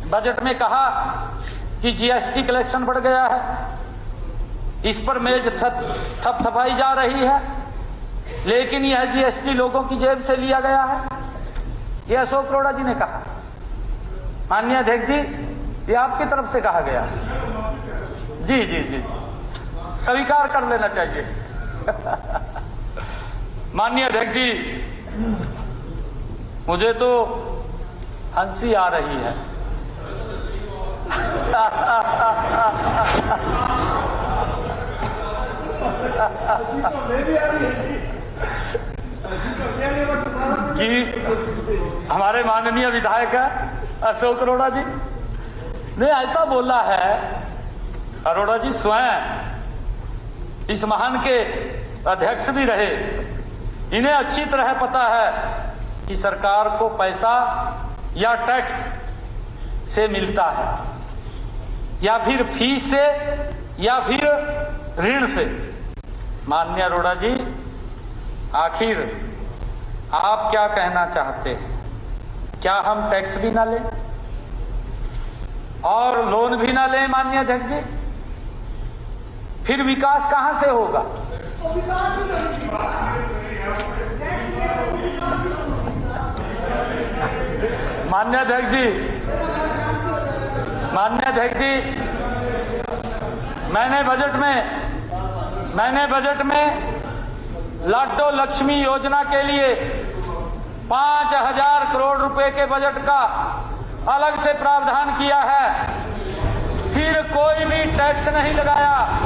बजट में कहा कि जीएसटी कलेक्शन बढ़ गया है, इस पर मेज थपथपाई जा रही है, लेकिन यह जीएसटी लोगों की जेब से लिया गया है, यह अशोक अरोड़ा जी ने कहा। माननीय अध्यक्ष जी, ये आपकी तरफ से कहा गया। जी जी जी, स्वीकार कर लेना चाहिए। माननीय अध्यक्ष जी, मुझे तो हंसी आ रही है। कि हमारे माननीय विधायक है अशोक अरोड़ा जी ने ऐसा बोला है। अरोड़ा जी स्वयं इस महान के अध्यक्ष भी रहे, इन्हें अच्छी तरह पता है कि सरकार को पैसा या टैक्स से मिलता है, या फिर फीस से, या फिर ऋण से। माननीय अरोड़ा जी, आखिर आप क्या कहना चाहते हैं? क्या हम टैक्स भी ना लें और लोन भी ना लें? माननीय अध्यक्ष जी, फिर विकास कहां से होगा? माननीय अध्यक्ष जी, मैंने बजट में लाडो लक्ष्मी योजना के लिए 5,000 करोड़ रुपए के बजट का अलग से प्रावधान किया है। फिर कोई भी टैक्स नहीं लगाया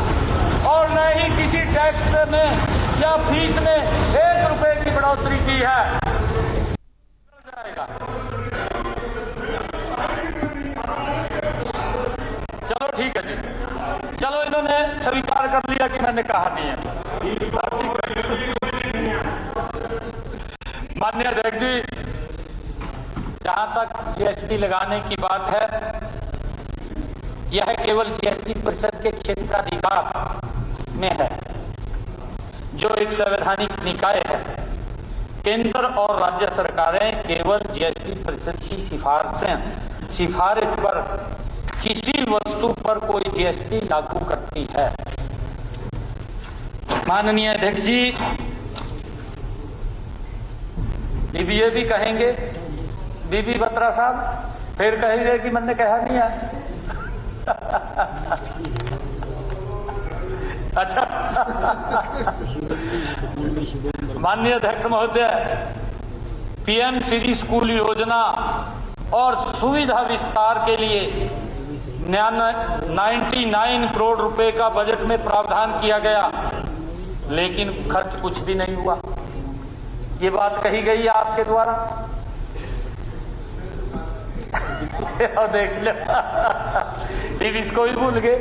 और न ही किसी टैक्स में या फीस में 1 रुपए की बढ़ोतरी की है। चलो ठीक है जी, चलो इन्होंने स्वीकार कर लिया कि मैंने कहा नहीं है। माननीय अध्यक्ष जी, जहां तक जीएसटी लगाने की बात है, यह केवल जीएसटी परिषद के क्षेत्राधिकार में है, जो एक संवैधानिक निकाय है। केंद्र और राज्य सरकारें केवल जीएसटी परिषद की सिफारिश पर किसी वस्तु पर कोई जीएसटी लागू करती है। माननीय अध्यक्ष जी, बीबीए भी कहेंगे, बीबी बत्रा साहब फिर कहेंगे कि मैंने कहा नहीं है। अच्छा। माननीय अध्यक्ष महोदय, पीएम श्री स्कूल योजना और सुविधा विस्तार के लिए 99 करोड़ रुपए का बजट में प्रावधान किया गया, लेकिन खर्च कुछ भी नहीं हुआ। ये बात कही गई है आपके द्वारा। और देख लो, इसको भी भूल गए।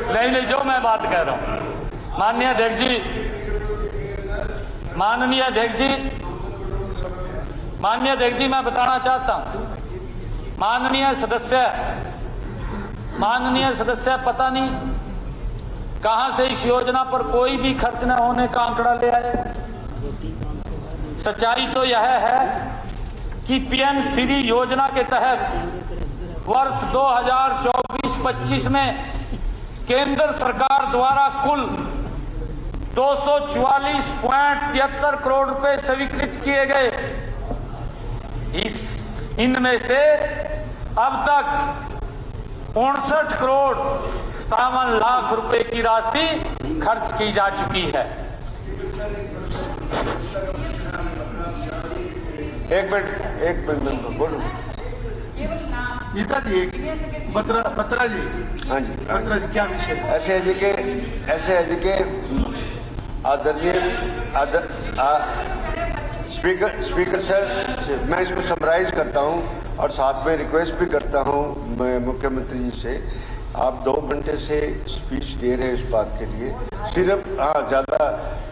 नहीं, जो मैं बात कह रहा हूं, माननीय अध्यक्ष जी, माननीय अध्यक्ष जी, मैं बताना चाहता हूं, माननीय सदस्य पता नहीं कहां से इस योजना पर कोई भी खर्च न होने का आंकड़ा ले आए। सच्चाई तो यह है कि पीएम श्री योजना के तहत वर्ष 2024-25 में केंद्र सरकार द्वारा कुल 244.73 करोड़ रुपए स्वीकृत किए गए। इनमें से अब तक 59 करोड़ 57 लाख रुपए की राशि खर्च की जा चुकी है। एक मिनट बोलो। गीता जी, बत्रा जी, हाँ जी, बत्रा जी, क्या विषय? ऐसे है जी के आदरणीय स्पीकर सर, मैं इसको समराइज करता हूं और साथ में रिक्वेस्ट भी करता हूं मुख्यमंत्री जी से। आप 2 घंटे से स्पीच दे रहे हैं इस बात के लिए,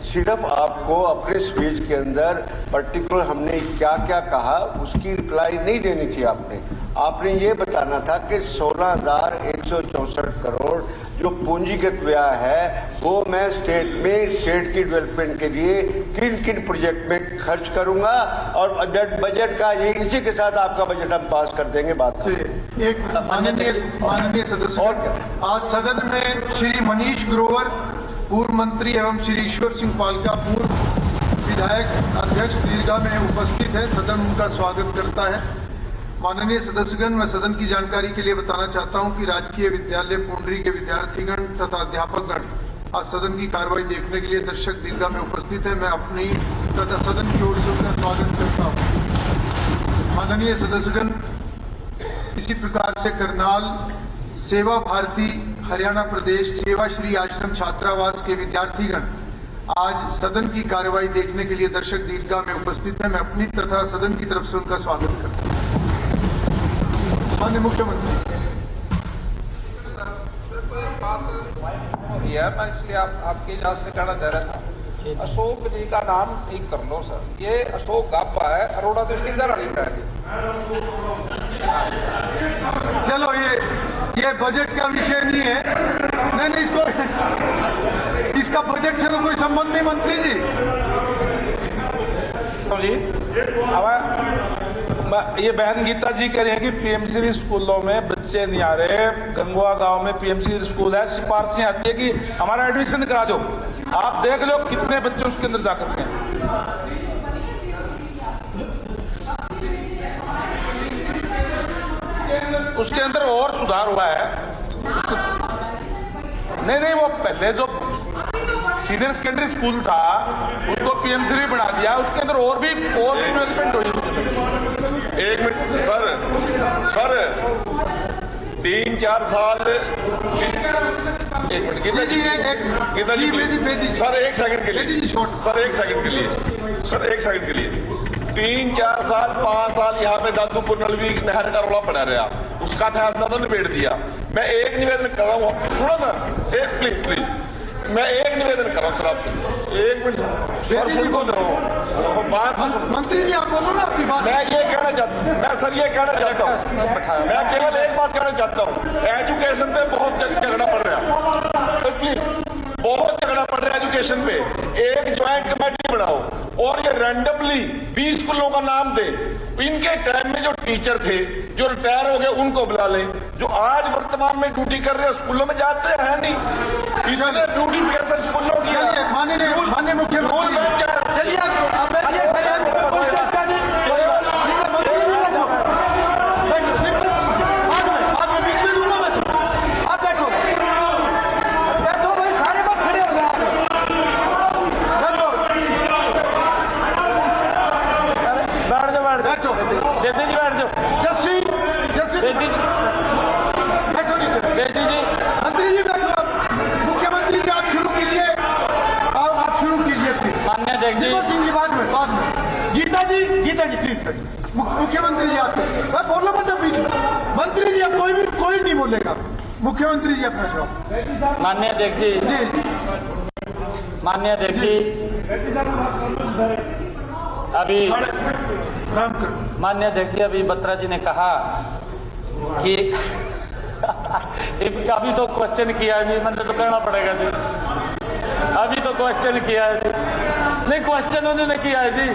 सिर्फ आपको अपने स्पीच के अंदर पर्टिकुलर हमने क्या क्या कहा उसकी रिप्लाई नहीं देनी थी। आपने ये बताना था कि 16,164 करोड़ जो पूंजीगत व्यय है वो मैं स्टेट की डेवलपमेंट के लिए किन किन प्रोजेक्ट में खर्च करूंगा, और बजट का ये इसी के साथ आपका बजट हम पास कर देंगे। बात एक माननीय सदस्य, आज सदन में श्री मनीष ग्रोवर पूर्व मंत्री एवं श्री ईश्वर सिंह पालका पूर्व विधायक अध्यक्ष दीर्घा में उपस्थित है। सदन उनका स्वागत करता है। माननीय सदस्यगण, मैं सदन की जानकारी के लिए बताना चाहता हूं कि राजकीय विद्यालय पुंडरी के विद्यार्थीगण तथा अध्यापकगण आज सदन की कार्रवाई देखने के लिए दर्शक दीर्घा में उपस्थित है। मैं अपनी तथा सदन की ओर से उनका स्वागत करता हूं। माननीय सदस्यगण, इसी प्रकार से करनाल सेवा भारती हरियाणा प्रदेश सेवाश्री आश्रम छात्रावास के विद्यार्थीगण आज सदन की कार्रवाई देखने के लिए दर्शक दीर्घा में उपस्थित है। मैं अपनी तथा सदन की तरफ से उनका स्वागत करता हूं। माननीय मुख्यमंत्री, मैं इसलिए आपके इजाजत से कहना चाह रहा था, अशोक जी का नाम ठीक कर लो सर। ये अशोक गापा है, अरोड़ा तो इसकी घर वाली है। चलो, ये बजट का विषय नहीं है। नहीं, इसका बजट से तो कोई संबंध नहीं मंत्री जी। अब ये बहन गीता जी कह रही है कि पीएमसी स्कूलों में बच्चे नहीं आ रहे। गंगवा गांव में पीएमसी स्कूल है, सिफारिशें आती है कि हमारा एडमिशन करा दो। आप देख लो कितने बच्चे उसके अंदर जाकर के। उसके अंदर और सुधार हुआ है। नहीं, वो पहले जो सीनियर सेकेंडरी स्कूल था उसको पीएमसी बना दिया, उसके अंदर और भी डेवलपमेंट हुई। एक मिनट सर 3-4 साल। एक मिनट गीता जी, सर एक सेकंड के लिए, सर एक सेकंड के लिए 3-4 साल 5 साल यहाँ पे दादूपुर नलवी नहर का रोड़ा पड़ा रहा, उसका फैसला तो निबेड़ दिया। मैं एक निवेदन कर रहा हूँ, सुनो सर, प्लीज मैं एक निवेदन कर रहा हूँ सर आपसे। 1 मिनट सर, सुन को दो बात। मंत्री जी आप बोलो ना आपकी बात। मैं ये कहना चाहता हूँ, मैं केवल एक बात कहना चाहता हूँ, एजुकेशन पे बहुत झगड़ा पड़ रहा है, बहुत झगड़ा पड़ रहा है एजुकेशन पे। एक ज्वाइंट कमेटी बनाओ और ये रैंडमली 20 स्कूलों का नाम दे। इनके टाइम में जो टीचर थे जो रिटायर हो गए उनको बुला ले, जो आज वर्तमान में ड्यूटी कर रहे हैं स्कूलों में जाते हैं नहीं। इसने ड्यूटी प्रेशर स्कूलों की माननीय मुख्यमंत्री, चलिए बैठो। जैसे जी बैठ जाओ। जस्सी बेटी जी बैठो नीचे। बेटी जी मंत्री जी बैठो। मुख्यमंत्री जी आप शुरू कीजिए। आप शुरू कीजिए प्लीज। मान्य अध्यक्ष जी। दीपक सिंह जी बाद में गीता जी प्लीज बैठो। मुख्यमंत्री जी आपसे बोलो मत बीच में। मंत्री जी अब कोई नहीं बोलेगा। मुख्यमंत्री जी अपना जवाब। मान्य अध्यक्ष जी। जी मान्य अध्यक्ष जी अभी मान्य अध्यक्ष जी अभी बत्रा जी ने कहा कि अभी तो क्वेश्चन किया है जी, मैंने तो करना पड़ेगा जी। अभी तो क्वेश्चन किया है जी। नहीं, क्वेश्चन उन्होंने किया है जी।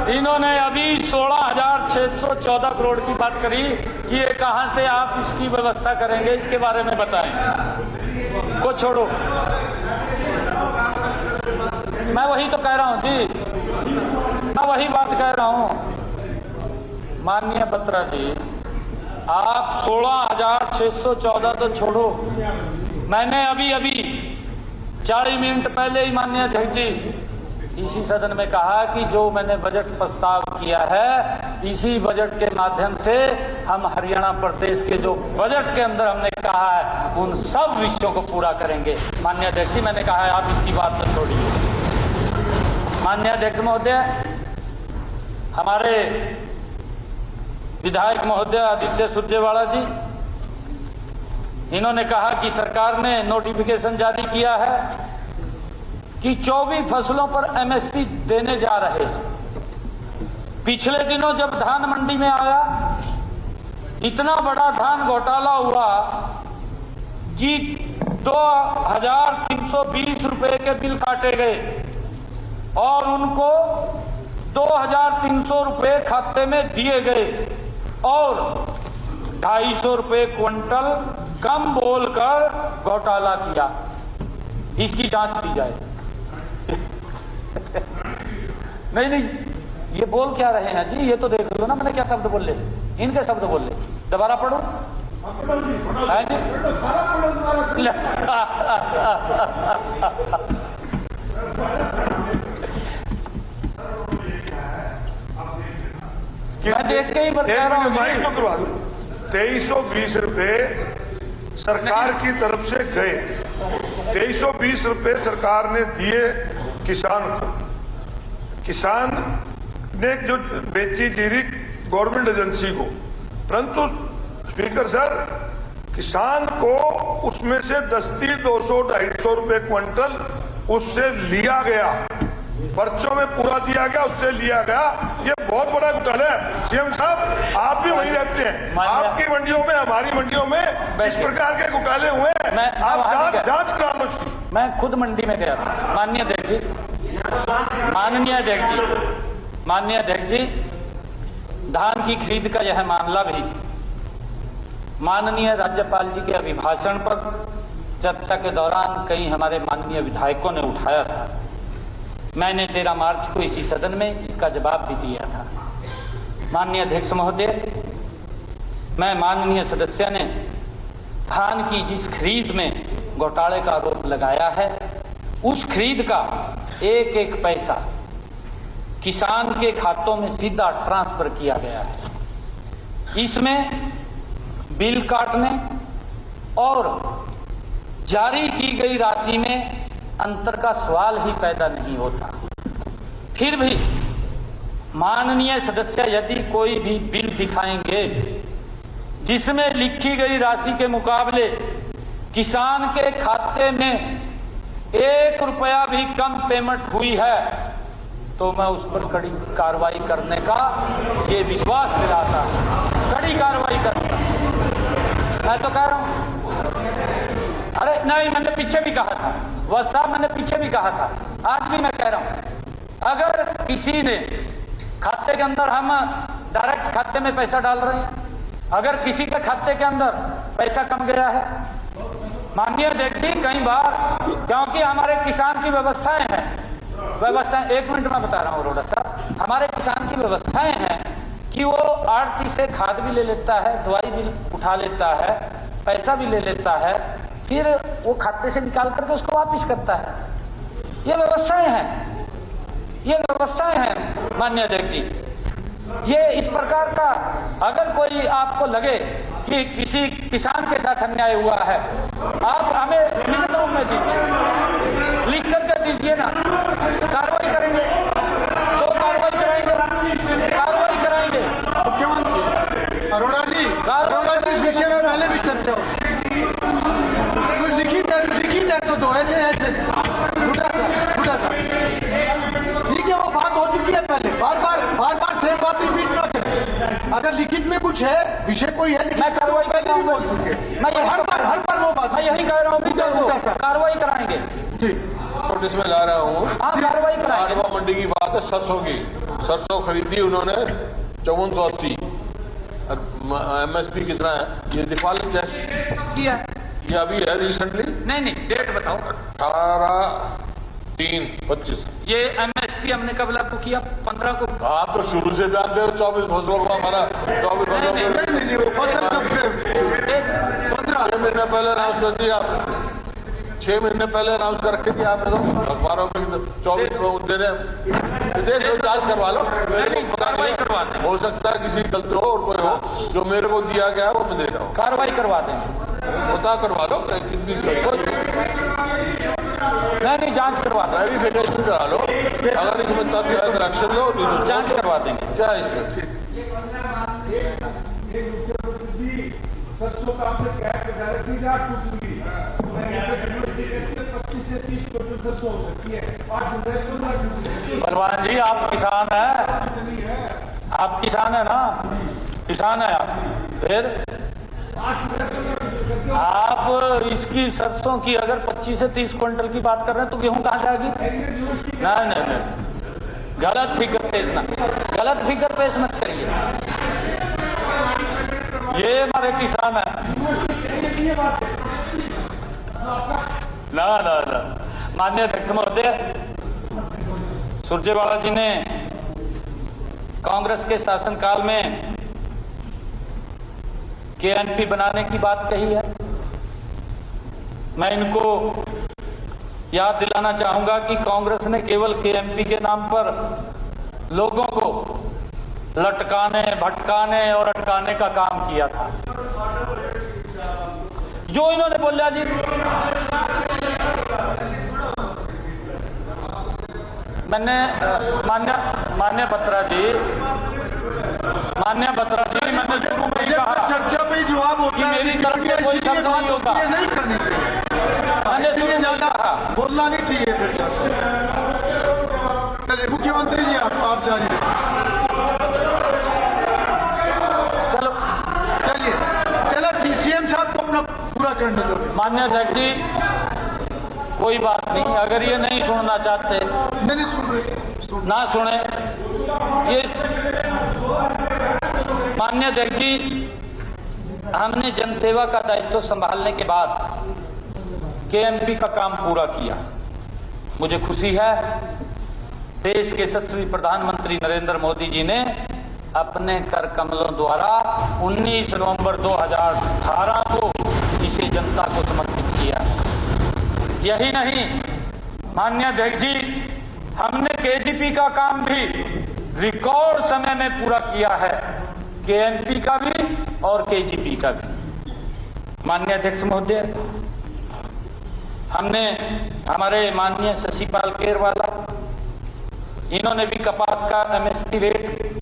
इन्होंने अभी 16,614 करोड़ की बात करी कि ये कहां से आप इसकी व्यवस्था करेंगे, इसके बारे में बताएं। को छोड़ो, मैं वही तो कह रहा हूं जी, मैं वही बात कह रहा हूं। माननीय बत्रा जी, आप 16,614 तो छोड़ो, मैंने अभी 40 मिनट पहले ही माननीय अध्यक्ष जी इसी सदन में कहा कि जो मैंने बजट प्रस्ताव किया है, इसी बजट के माध्यम से हम हरियाणा प्रदेश के जो बजट के अंदर हमने कहा है उन सब विषयों को पूरा करेंगे। माननीय अध्यक्ष जी, मैंने कहा है आप इसकी बात तो छोड़िए। माननीय अध्यक्ष महोदय, हमारे विधायक महोदय आदित्य सुरजेवाला जी, इन्होंने कहा कि सरकार ने नोटिफिकेशन जारी किया है कि 24 फसलों पर एमएसपी देने जा रहे हैं। पिछले दिनों जब धान मंडी में आया, इतना बड़ा धान घोटाला हुआ कि 2,320 रुपए के बिल काटे गए और उनको 2,300 रुपए खाते में दिए गए और 250 रुपए क्विंटल कम बोलकर घोटाला किया। इसकी जांच की जाए। नहीं, ये बोल क्या रहे हैं जी, ये तो देख लो ना, मैंने क्या शब्द बोले, इनके शब्द बोले। दोबारा पढ़ो। है जी? मैं देख के ही बता रहा हूँ। 2320 रुपए सरकार की तरफ से गए, 2320 रुपए सरकार ने दिए किसान को। किसान ने जो बेची जीरी गवर्नमेंट एजेंसी को, परंतु स्पीकर सर, किसान को उसमें से 200-250 रुपए क्विंटल उससे लिया गया, पर्चों में पूरा दिया गया, उससे लिया गया। ये बहुत बड़ा घोटाला है। सीएम साहब, आप भी वहीं रहते हैं, आपकी मंडियों में, हमारी मंडियों में इस प्रकार के घोटाले हुए, आप जांच करा लो। मैं खुद मंडी में गया था। माननीय अध्यक्ष जी, माननीय अध्यक्ष जी, धान की खरीद का यह मामला भी माननीय राज्यपाल जी के अभिभाषण पर चर्चा के दौरान कई हमारे माननीय विधायकों ने उठाया था। मैंने 13 मार्च को इसी सदन में इसका जवाब भी दिया था। माननीय अध्यक्ष महोदय, मैं माननीय सदस्य ने धान की जिस खरीद में घोटाले का आरोप लगाया है, उस खरीद का एक एक पैसा किसान के खातों में सीधा ट्रांसफर किया गया है। इसमें बिल काटने और जारी की गई राशि में अंतर का सवाल ही पैदा नहीं होता। फिर भी माननीय सदस्य यदि कोई भी बिल दिखाएंगे जिसमें लिखी गई राशि के मुकाबले किसान के खाते में 1 रुपया भी कम पेमेंट हुई है, तो मैं उस पर कड़ी कार्रवाई करने का ये विश्वास दिलाता हूं। कड़ी कार्रवाई करने का मैं तो कह रहा हूं। अरे नहीं, मैंने पीछे भी कहा था, वह साहब, मैंने पीछे भी कहा था, आज भी मैं कह रहा हूं, अगर किसी ने खाते के अंदर, हम डायरेक्ट खाते में पैसा डाल रहे हैं, अगर किसी के खाते के अंदर पैसा कम गया है, माननीय अध्यक्ष जी, कई बार क्योंकि हमारे किसान की व्यवस्थाएं हैं, एक मिनट में बता रहा हूं अरोड़ा साहब, हमारे किसान की व्यवस्थाएं हैं कि वो आड़ती से खाद भी ले लेता है, दवाई भी उठा लेता है, पैसा भी ले लेता है, फिर वो खाते से निकाल करके उसको वापस करता है। ये व्यवस्थाएं हैं, ये व्यवस्थाएं हैं माननीय अध्यक्ष जी। ये इस प्रकार का अगर कोई आपको लगे कि किसी किसान के साथ अन्याय हुआ है, आप हमें लिखित रूप में दीजिए, लिख करके दीजिए ना, कार्रवाई करेंगे, तो कार्रवाई कराएंगे। मुख्यमंत्री अरोड़ा जी इस विषय में पहले भी चर्चा हो, कुछ लिखित है तो दो, ऐसे छोटा सा ठीक है, वो बात हो चुकी है पहले, बार सेम बात रिपीट ना करें। अगर लिखित में कुछ है, विषय कोई है, मैं कार्रवाई पहले भी बोल चुके, मैं हर बार वो बात, मैं यही कह रहा हूँ, कार्रवाई कराएंगे। ठीक, नोटिस में ला रहा हूँ, कार्रवाई कराएंगे। आठवां मंडी की बात है, सरसों की, सरसों खरीदी उन्होंने 5480, MSP कितना है ये दिखा लेते हैं, ये अभी है रिसेंटली, नहीं डेट बताओ। 18/3/25 ये MSP हमने कब लागू किया? 15 को। आप तो शुरू से बयान दे 24 फसलों को, हमारा 24 फसलों नहीं, वो फसल कब से 6 महीने पहले अनाउंस कर दिया, 6 महीने पहले अनाउंस करके दिया आपने, तो अखबारों में 24 दे रहे हैं, देख लो, जांच करवा लो, मेरे को पता नहीं, हो सकता है किसी गलती हो और कोई हो, जो मेरे को दिया गया है वो मैं दे रहा हूँ, कार्रवाई करवा देंगे, पता करवा लो कितनी नहीं जांच करवा देंगे, वेरिफिकेशन करा लो, अगर इसमें तथ्य है तो एक्शन लो, नहीं तो जांच करवा देंगे। क्या है इसमें? सरसों का आपने कैप डायरेक्टली टूट हुई 25 से 30 क्विंटल सरसों हो सकती है, 8 बलवान जी आप किसान हैं, आप किसान है ना, किसान है आप, फिर आप इसकी सरसों की अगर 25 से 30 क्विंटल की बात कर रहे हैं तो गेहूं कहां जाएगी? नहीं, गलत फिगर पेश मत करिए, ये हमारे किसान है ना। माननीय अध्यक्ष महोदय, सुरजेवाला जी ने कांग्रेस के शासनकाल में KNP बनाने की बात कही है। मैं इनको याद दिलाना चाहूंगा कि कांग्रेस ने केवल KNP के नाम पर लोगों को लटकाने, भटकाने और अटकाने का काम किया था। जो इन्होंने बोला जी, मैंने मान्य बत्रा जी, मैंने शुरू में ही कहा चर्चा में जवाब होता है, मेरी तरफ से कोई शब्द नहीं होता, नहीं करनी चाहिए, मैंने शुरू में ज्यादा कहा बोलना नहीं चाहिए। चलिए मुख्यमंत्री जी आप जारी रखिए। चलिए CM साहब को अपना पूरा करने दो। मान्य अध्यक्ष जी, कोई बात नहीं, अगर ये नहीं सुनना चाहते नहीं सुन रहे, ना सुने। ये मान्य अध्यक्ष जी, हमने जनसेवा का दायित्व संभालने के बाद KNP का काम पूरा किया। मुझे खुशी है, देश के यशस्वी प्रधानमंत्री नरेंद्र मोदी जी ने अपने कर कमलों द्वारा 19 नवंबर 2018 को इसे जनता को समर्पित किया। यही नहीं माननीय अध्यक्ष जी, हमने KGP का काम भी रिकॉर्ड समय में पूरा किया है, KNP का भी और KGP का भी। माननीय अध्यक्ष महोदय, हमने हमारे माननीय शशिपाल केरवाला, इन्होंने भी कपास का MSP रेट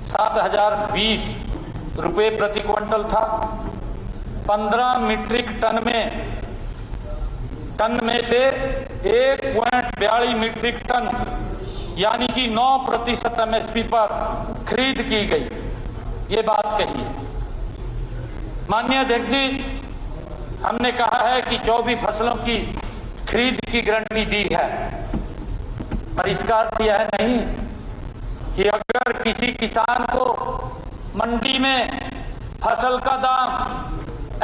7020 रुपये प्रति क्विंटल था। 15 मीट्रिक टन में से 1.42 मीट्रिक टन यानी कि 9% MSP पर खरीद की गई, ये बात कही है। माननीय अध्यक्ष जी, हमने कहा है कि 24 फसलों की खरीद की गारंटी दी है, पर इसका अर्थ यह नहीं कि अगर किसी किसान को मंडी में फसल का दाम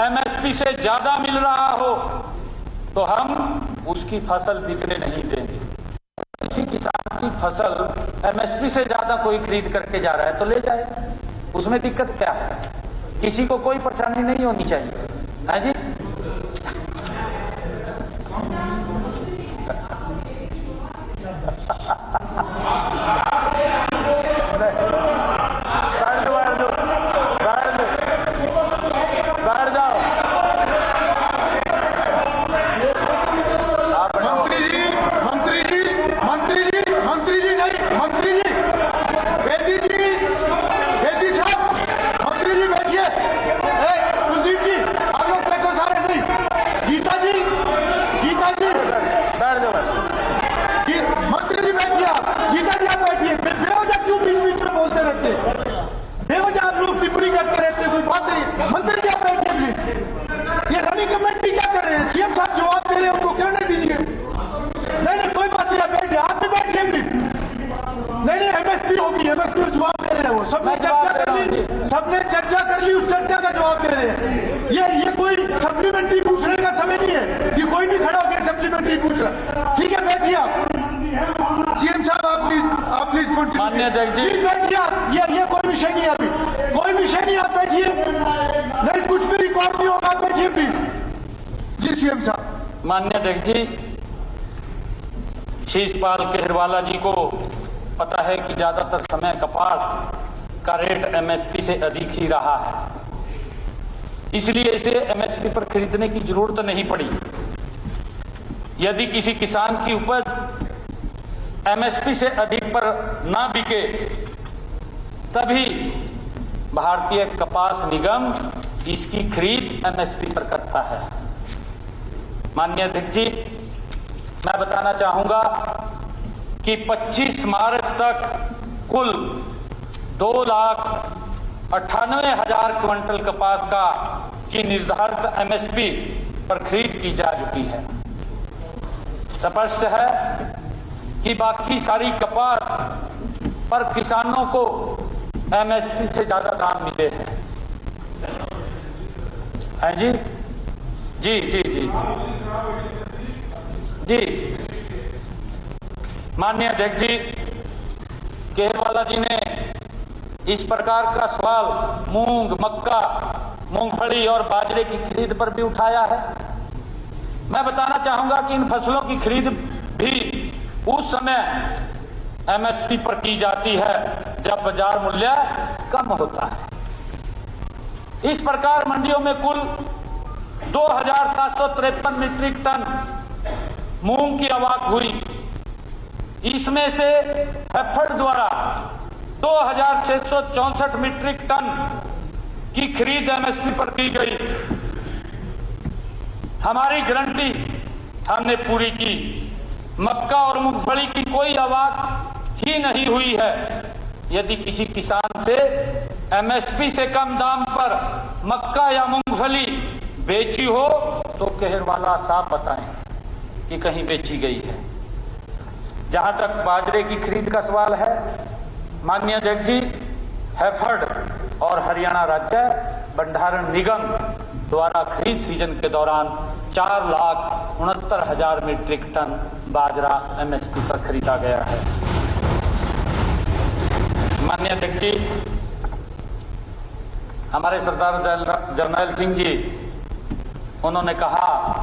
MSP से ज्यादा मिल रहा हो तो हम उसकी फसल बिकने नहीं देंगे। किसी किसान की फसल MSP से ज्यादा कोई खरीद करके जा रहा है तो ले जाए, उसमें दिक्कत क्या है? किसी को कोई परेशानी नहीं होनी चाहिए, है जी। चर्चा कर ली, सबने चर्चा कर ली, उस चर्चा का जवाब दे रहे हैं। ये कोई सप्लीमेंट्री पूछने का समय नहीं है कि कोई भी खड़ा होकर सप्लीमेंट्री पूछ रहा। ठीक है, बैठिए आप। सीएम साहब आप प्लीज माननीय अध्यक्ष जी, प्लीज बैठिए आप। ये कोई विषय नहीं है, अभी कोई विषय नहीं, आप बैठिए। नहीं, कुछ भी रिकॉर्ड नहीं होगा, आप बैठिए प्लीज। जी सीएम साहब। माननीय अध्यक्ष जी, शीशपाल केहरवाला जी को पता है कि ज्यादातर समय कपास का रेट एमएसपी से अधिक ही रहा है, इसलिए इसे एमएसपी पर खरीदने की जरूरत नहीं पड़ी। यदि किसी किसान की उपज एमएसपी से अधिक पर ना बिके तभी भारतीय कपास निगम इसकी खरीद एमएसपी पर करता है। माननीय अध्यक्ष जी, मैं बताना चाहूंगा कि 25 मार्च तक कुल 2,98,000 क्विंटल कपास की निर्धारित एमएसपी पर खरीद की जा चुकी है। स्पष्ट है कि बाकी सारी कपास पर किसानों को एमएसपी से ज्यादा दाम मिले हैं। है जी? जी जी जी जी। माननीय अध्यक्ष जी, केहरवाला जी ने इस प्रकार का सवाल मूंग, मक्का, मूंगफली और बाजरे की खरीद पर भी उठाया है। मैं बताना चाहूंगा कि इन फसलों की खरीद भी उस समय एमएसपी पर की जाती है जब बाजार मूल्य कम होता है। इस प्रकार मंडियों में कुल 2,753 मीट्रिक टन मूंग की आवक हुई। इसमें से हैफेड द्वारा 2,664 मीट्रिक टन की खरीद एमएसपी पर की गई। हमारी गारंटी हमने पूरी की। मक्का और मूंगफली की कोई आवक ही नहीं हुई है। यदि किसी किसान से एमएसपी से कम दाम पर मक्का या मूंगफली बेची हो तो केहरवाला साहब बताएं कि कहीं बेची गई है। जहां तक बाजरे की खरीद का सवाल है, माननीय अध्यक्ष जी, हैफेड और हरियाणा राज्य भंडारण निगम द्वारा खरीद सीजन के दौरान 4,69,000 मीट्रिक टन बाजरा एमएसपी पर खरीदा गया है। माननीय अध्यक्ष जी, हमारे सरदार जरनैल सिंह जी, उन्होंने कहा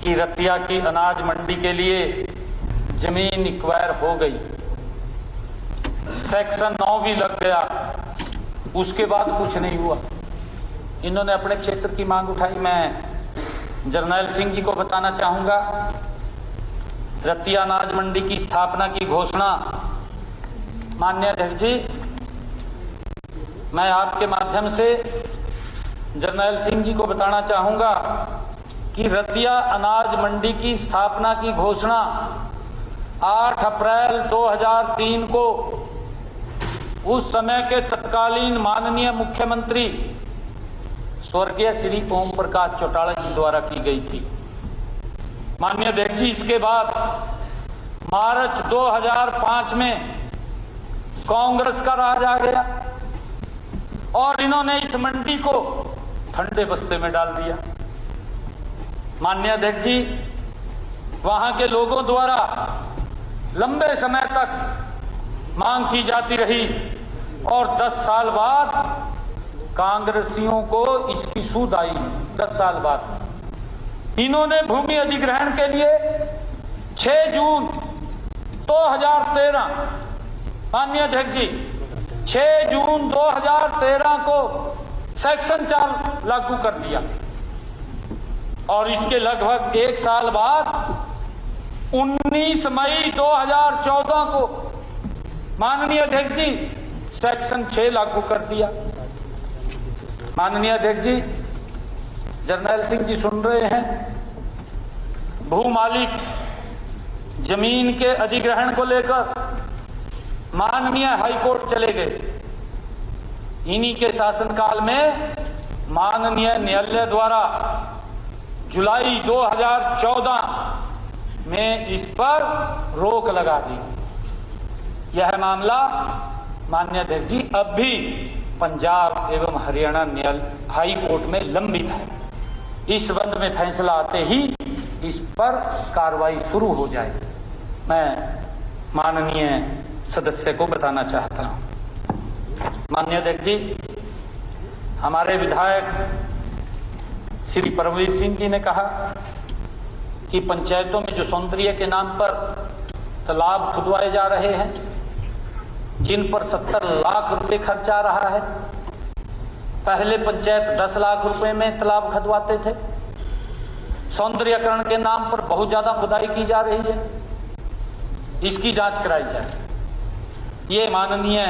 कि रतिया की अनाज मंडी के लिए जमीन एक्वायर हो गई, सेक्शन 9 भी लग गया, उसके बाद कुछ नहीं हुआ। इन्होंने अपने क्षेत्र की मांग उठाई। मैं जरनैल सिंह जी को बताना चाहूंगा, रतिया अनाज मंडी की स्थापना की घोषणा, माननीय अध्यक्ष जी, मैं आपके माध्यम से जरनैल सिंह जी को बताना चाहूंगा कि रतिया अनाज मंडी की स्थापना की घोषणा 8 अप्रैल 2003 को उस समय के तत्कालीन माननीय मुख्यमंत्री स्वर्गीय श्री ओम प्रकाश चौटाला जी द्वारा की गई थी। माननीय अध्यक्ष जी, इसके बाद मार्च 2005 में कांग्रेस का राज आ गया और इन्होंने इस मंडी को ठंडे बस्ते में डाल दिया। माननीय अध्यक्ष जी, वहां के लोगों द्वारा लंबे समय तक मांग की जाती रही और 10 साल बाद कांग्रेसियों को इसकी सूद आई। 10 साल बाद इन्होंने भूमि अधिग्रहण के लिए 6 जून 2013, माननीय अध्यक्ष जी, 6 जून 2013 को सेक्शन 4 लागू कर दिया और इसके लगभग 1 साल बाद 19 मई 2014 को माननीय अध्यक्ष जी सेक्शन 6 लागू कर दिया। माननीय अध्यक्ष जी, जरनैल सिंह जी सुन रहे हैं, भूमालिक जमीन के अधिग्रहण को लेकर माननीय हाईकोर्ट चले गए। इन्हीं के शासनकाल में माननीय न्यायालय द्वारा जुलाई 2014 में इस पर रोक लगा दी। यह मामला माननीय अध्यक्ष जी, अब भी पंजाब एवं हरियाणा हाई कोर्ट में लंबित है। इस संबंध में फैसला आते ही इस पर कार्रवाई शुरू हो जाए, मैं माननीय सदस्य को बताना चाहता हूं। माननीय अध्यक्ष जी, हमारे विधायक श्री परमवीर सिंह जी ने कहा कि पंचायतों में जो सौंदर्य के नाम पर तालाब खुदवाए जा रहे हैं, जिन पर 70 लाख रुपए खर्च आ रहा है, पहले पंचायत 10 लाख रुपए में तालाब खुदवाते थे, सौंदर्यकरण के नाम पर बहुत ज्यादा खुदाई की जा रही है, इसकी जांच कराई जाए। ये माननीय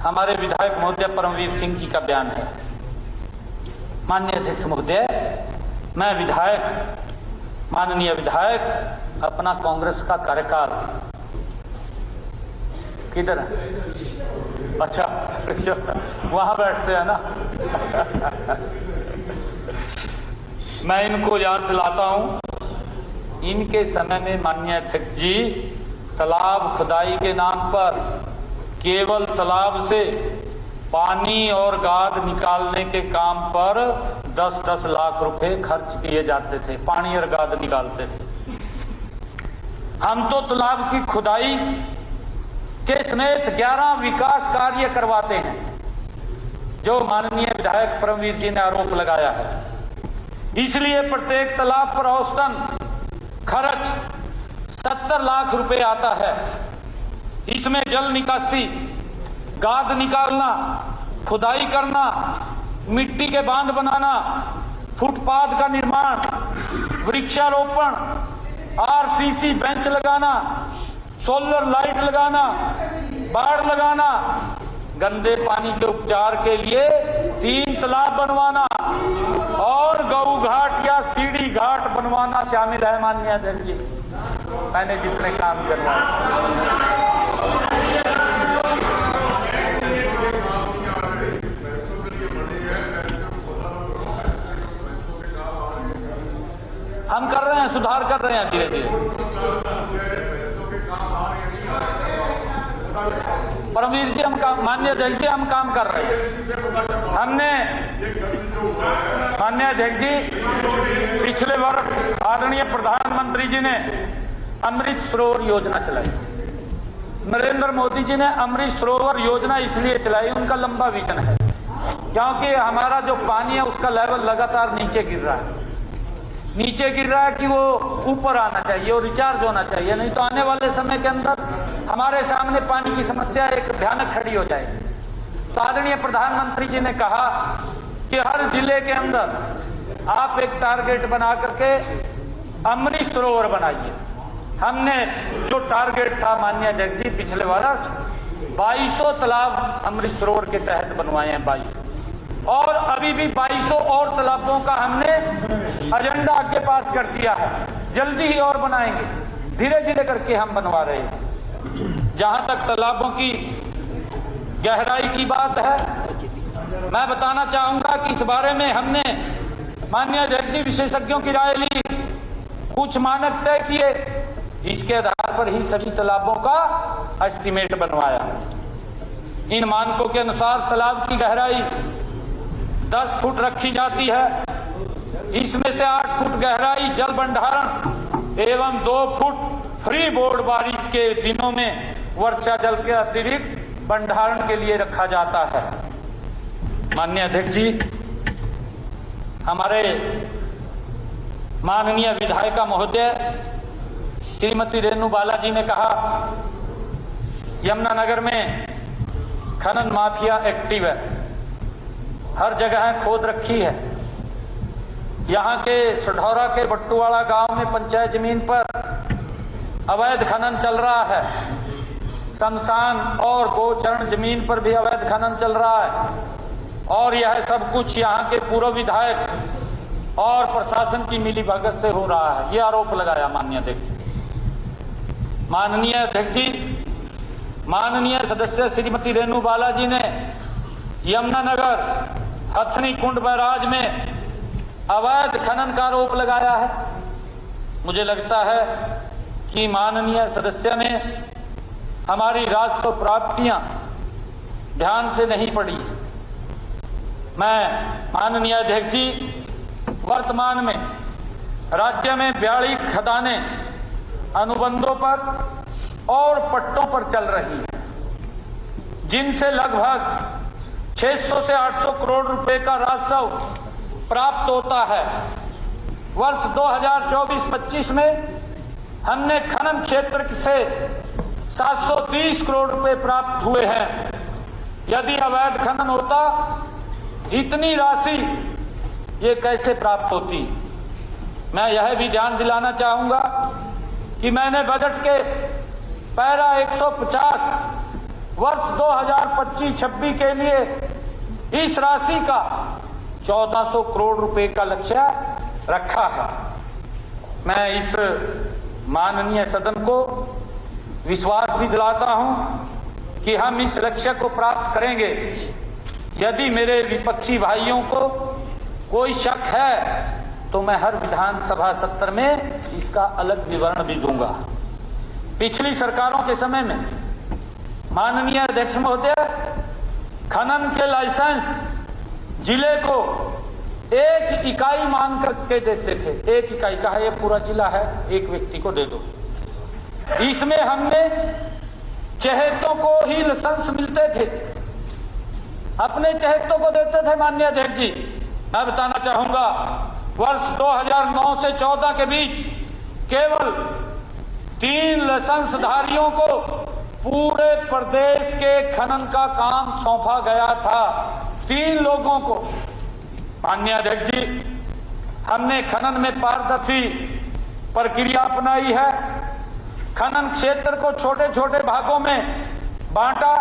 हमारे विधायक महोदय परमवीर सिंह जी का बयान है। माननीय अध्यक्ष महोदय, मैं माननीय विधायक अपना कांग्रेस का कार्यकाल किधर है? अच्छा, वहां बैठते हैं ना। मैं इनको याद दिलाता हूं, इनके समय में माननीय अध्यक्ष जी तालाब खुदाई के नाम पर केवल तालाब से पानी और गाद निकालने के काम पर 10-10 लाख रुपए खर्च किए जाते थे, पानी और गाद निकालते थे। हम तो तालाब की खुदाई के समेत 11 विकास कार्य करवाते हैं, जो माननीय विधायक परमवीर जी ने आरोप लगाया है। इसलिए प्रत्येक तालाब पर औसतन खर्च 70 लाख रुपए आता है। इसमें जल निकासी, गाद निकालना, खुदाई करना, मिट्टी के बांध बनाना, फुटपाथ का निर्माण, वृक्षारोपण, आरसीसी बेंच लगाना, सोलर लाइट लगाना, बाड़ लगाना, गंदे पानी के उपचार के लिए 3 तालाब बनवाना और गऊ घाट या सीढ़ी घाट बनवाना शामिल है। माननीय अध्यक्ष जी, मैंने जितने काम करवाए, हम कर रहे हैं, सुधार कर रहे हैं धीरे धीरे। परमवीर जी, माननीय अध्यक्ष जी, हम काम कर रहे हैं। हमने माननीय अध्यक्ष जी पिछले वर्ष आदरणीय प्रधानमंत्री जी ने अमृत सरोवर योजना चलाई। नरेंद्र मोदी जी ने अमृत सरोवर योजना इसलिए चलाई, उनका लंबा विजन है, क्योंकि हमारा जो पानी है उसका लेवल लगातार नीचे गिर रहा है, कि वो ऊपर आना चाहिए और रिचार्ज होना चाहिए, नहीं तो आने वाले समय के अंदर हमारे सामने पानी की समस्या एक भयानक खड़ी हो जाएगी। तो आदरणीय प्रधानमंत्री जी ने कहा कि हर जिले के अंदर आप एक टारगेट बना करके अमृत सरोवर बनाइए। हमने जो टारगेट था माननीय अध्यक्ष जी, पिछले वर्ष 2200 तालाब अमृत सरोवर के तहत बनवाए हैं, 22, और अभी भी 2200 और तालाबों का हमने एजेंडा आगे पास कर दिया है। जल्दी ही और बनाएंगे, धीरे धीरे करके हम बनवा रहे हैं। जहां तक तालाबों की गहराई की बात है, मैं बताना चाहूंगा कि इस बारे में हमने माननीय अध्यक्ष जी विशेषज्ञों की राय ली, कुछ मानक तय किए, इसके आधार पर ही सभी तालाबों का एस्टीमेट बनवाया। इन मानकों के अनुसार तालाब की गहराई 10 फुट रखी जाती है। इसमें से 8 फुट गहराई जल भंडारण एवं 2 फुट फ्री बोर्ड बारिश के दिनों में वर्षा जल के अतिरिक्त भंडारण के लिए रखा जाता है। माननीय अध्यक्ष जी, हमारे माननीय विधायिका महोदय श्रीमती रेणु बालाजी ने कहा, यमुनानगर में खनन माफिया एक्टिव है, हर जगह खोद रखी है। यहाँ के सढौरा के बट्टूवाड़ा गांव में पंचायत जमीन पर अवैध खनन चल रहा है। शमशान और गोचरण जमीन पर भी अवैध खनन चल रहा है, और यह सब कुछ यहाँ के पूर्व विधायक और प्रशासन की मिलीभगत से हो रहा है, ये आरोप लगाया माननीय अध्यक्ष। माननीय अध्यक्ष जी, माननीय सदस्य श्रीमती रेणु बालाजी ने यमुनानगर हथनी कुंड बैराज में अवैध खनन का आरोप लगाया है। मुझे लगता है कि माननीय सदस्य ने हमारी राजस्व प्राप्तियां ध्यान से नहीं पढ़ी। मैं माननीय अध्यक्ष जी, वर्तमान में राज्य में 42 खदानें अनुबंधों पर और पट्टों पर चल रही हैं, जिनसे लगभग 600 से 800 करोड़ रुपए का राजस्व प्राप्त होता है। वर्ष 2024-25 में हमने खनन क्षेत्र से 730 करोड़ रुपए प्राप्त हुए हैं। यदि अवैध खनन होता, इतनी राशि ये कैसे प्राप्त होती? मैं यह भी ध्यान दिलाना चाहूंगा कि मैंने बजट के पैरा 150 वर्ष 2025-26 के लिए इस राशि का 1400 करोड़ रुपए का लक्ष्य रखा है। मैं इस माननीय सदन को विश्वास भी दिलाता हूं कि हम इस लक्ष्य को प्राप्त करेंगे। यदि मेरे विपक्षी भाइयों को कोई शक है तो मैं हर विधानसभा सत्र में इसका अलग विवरण भी दूंगा। पिछली सरकारों के समय में माननीय अध्यक्ष महोदय, खनन के लाइसेंस जिले को एक इकाई मान करके देते थे। एक इकाई का है, ये पूरा जिला है, एक व्यक्ति को दे दो। इसमें हमने चहेतों को ही लाइसेंस मिलते थे, अपने चहेतों को देते थे। माननीय अध्यक्ष जी, मैं बताना चाहूंगा, वर्ष 2009 से 14 के बीच केवल 3 लाइसेंसधारियों को पूरे प्रदेश के खनन का काम सौंपा गया था। 3 लोगों को। माननीय अध्यक्ष जी, हमने खनन में पारदर्शी प्रक्रिया अपनाई है। खनन क्षेत्र को छोटे छोटे भागों में बांटा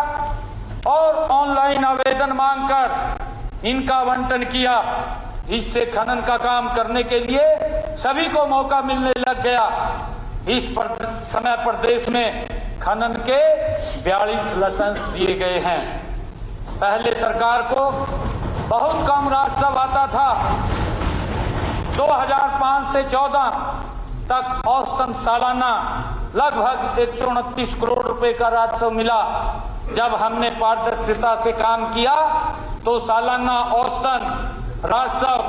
और ऑनलाइन आवेदन मांगकर इनका आवंटन किया। इससे खनन का काम करने के लिए सभी को मौका मिलने लग गया। इस समय प्रदेश में खनन के 42 लाइसेंस दिए गए हैं। पहले सरकार को बहुत कम राजस्व आता था। 2005 से 14 तक औसतन सालाना लगभग 129 करोड़ रुपए का राजस्व मिला। जब हमने पारदर्शिता से काम किया तो सालाना औसतन राजस्व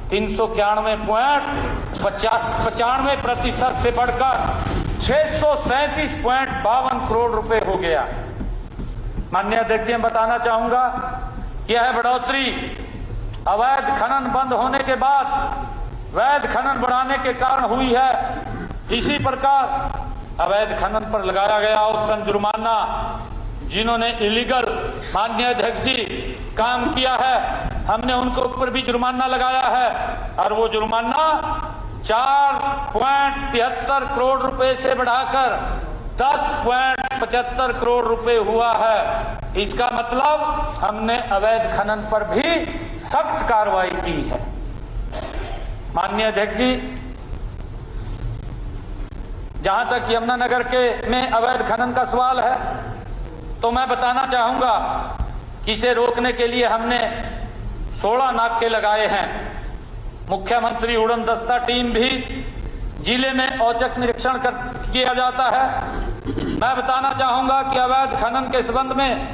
391.95% से बढ़कर 637.52 करोड़ रुपए हो गया। माननीय अध्यक्ष जी, मैं बताना चाहूंगा कि यह बढ़ोतरी अवैध खनन बंद होने के बाद वैध खनन बढ़ाने के कारण हुई है। इसी प्रकार अवैध खनन पर लगाया गया औसतन जुर्माना, जिन्होंने इलीगल, माननीय अध्यक्ष जी, काम किया है, हमने उनके ऊपर भी जुर्माना लगाया है और वो जुर्माना 4.73 करोड़ रुपए से बढ़ाकर 10.75 करोड़ रुपए हुआ है। इसका मतलब हमने अवैध खनन पर भी सख्त कार्रवाई की है। माननीय अध्यक्ष जी, जहां तक यमुनानगर में अवैध खनन का सवाल है तो मैं बताना चाहूंगा कि इसे रोकने के लिए हमने 16 नाके लगाए हैं। मुख्यमंत्री उड़न दस्ता टीम भी जिले में औचक निरीक्षण किया जाता है। मैं बताना चाहूंगा कि अवैध खनन के संबंध में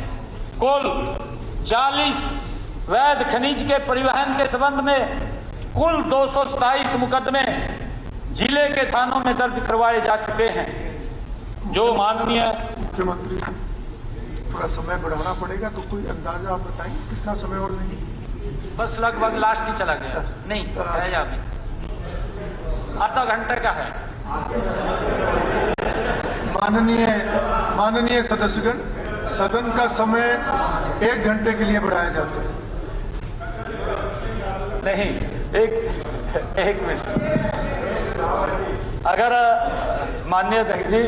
कुल 40 वैध खनिज के परिवहन के संबंध में कुल 227 मुकदमे जिले के थानों में दर्ज करवाए जा चुके हैं। जो माननीय मुख्यमंत्री, थोड़ा समय बढ़ाना पड़ेगा, तो कोई अंदाजा आप बताएं कितना समय और नहीं? बस लगभग लास्ट ही चला गया, नहीं है या नहीं, आधा घंटे का है। माननीय सदस्यगण, सदन का समय 1 घंटे के लिए बढ़ाया जाता है। नहीं, एक मिनट। अगर माननीय अध्यक्ष जी,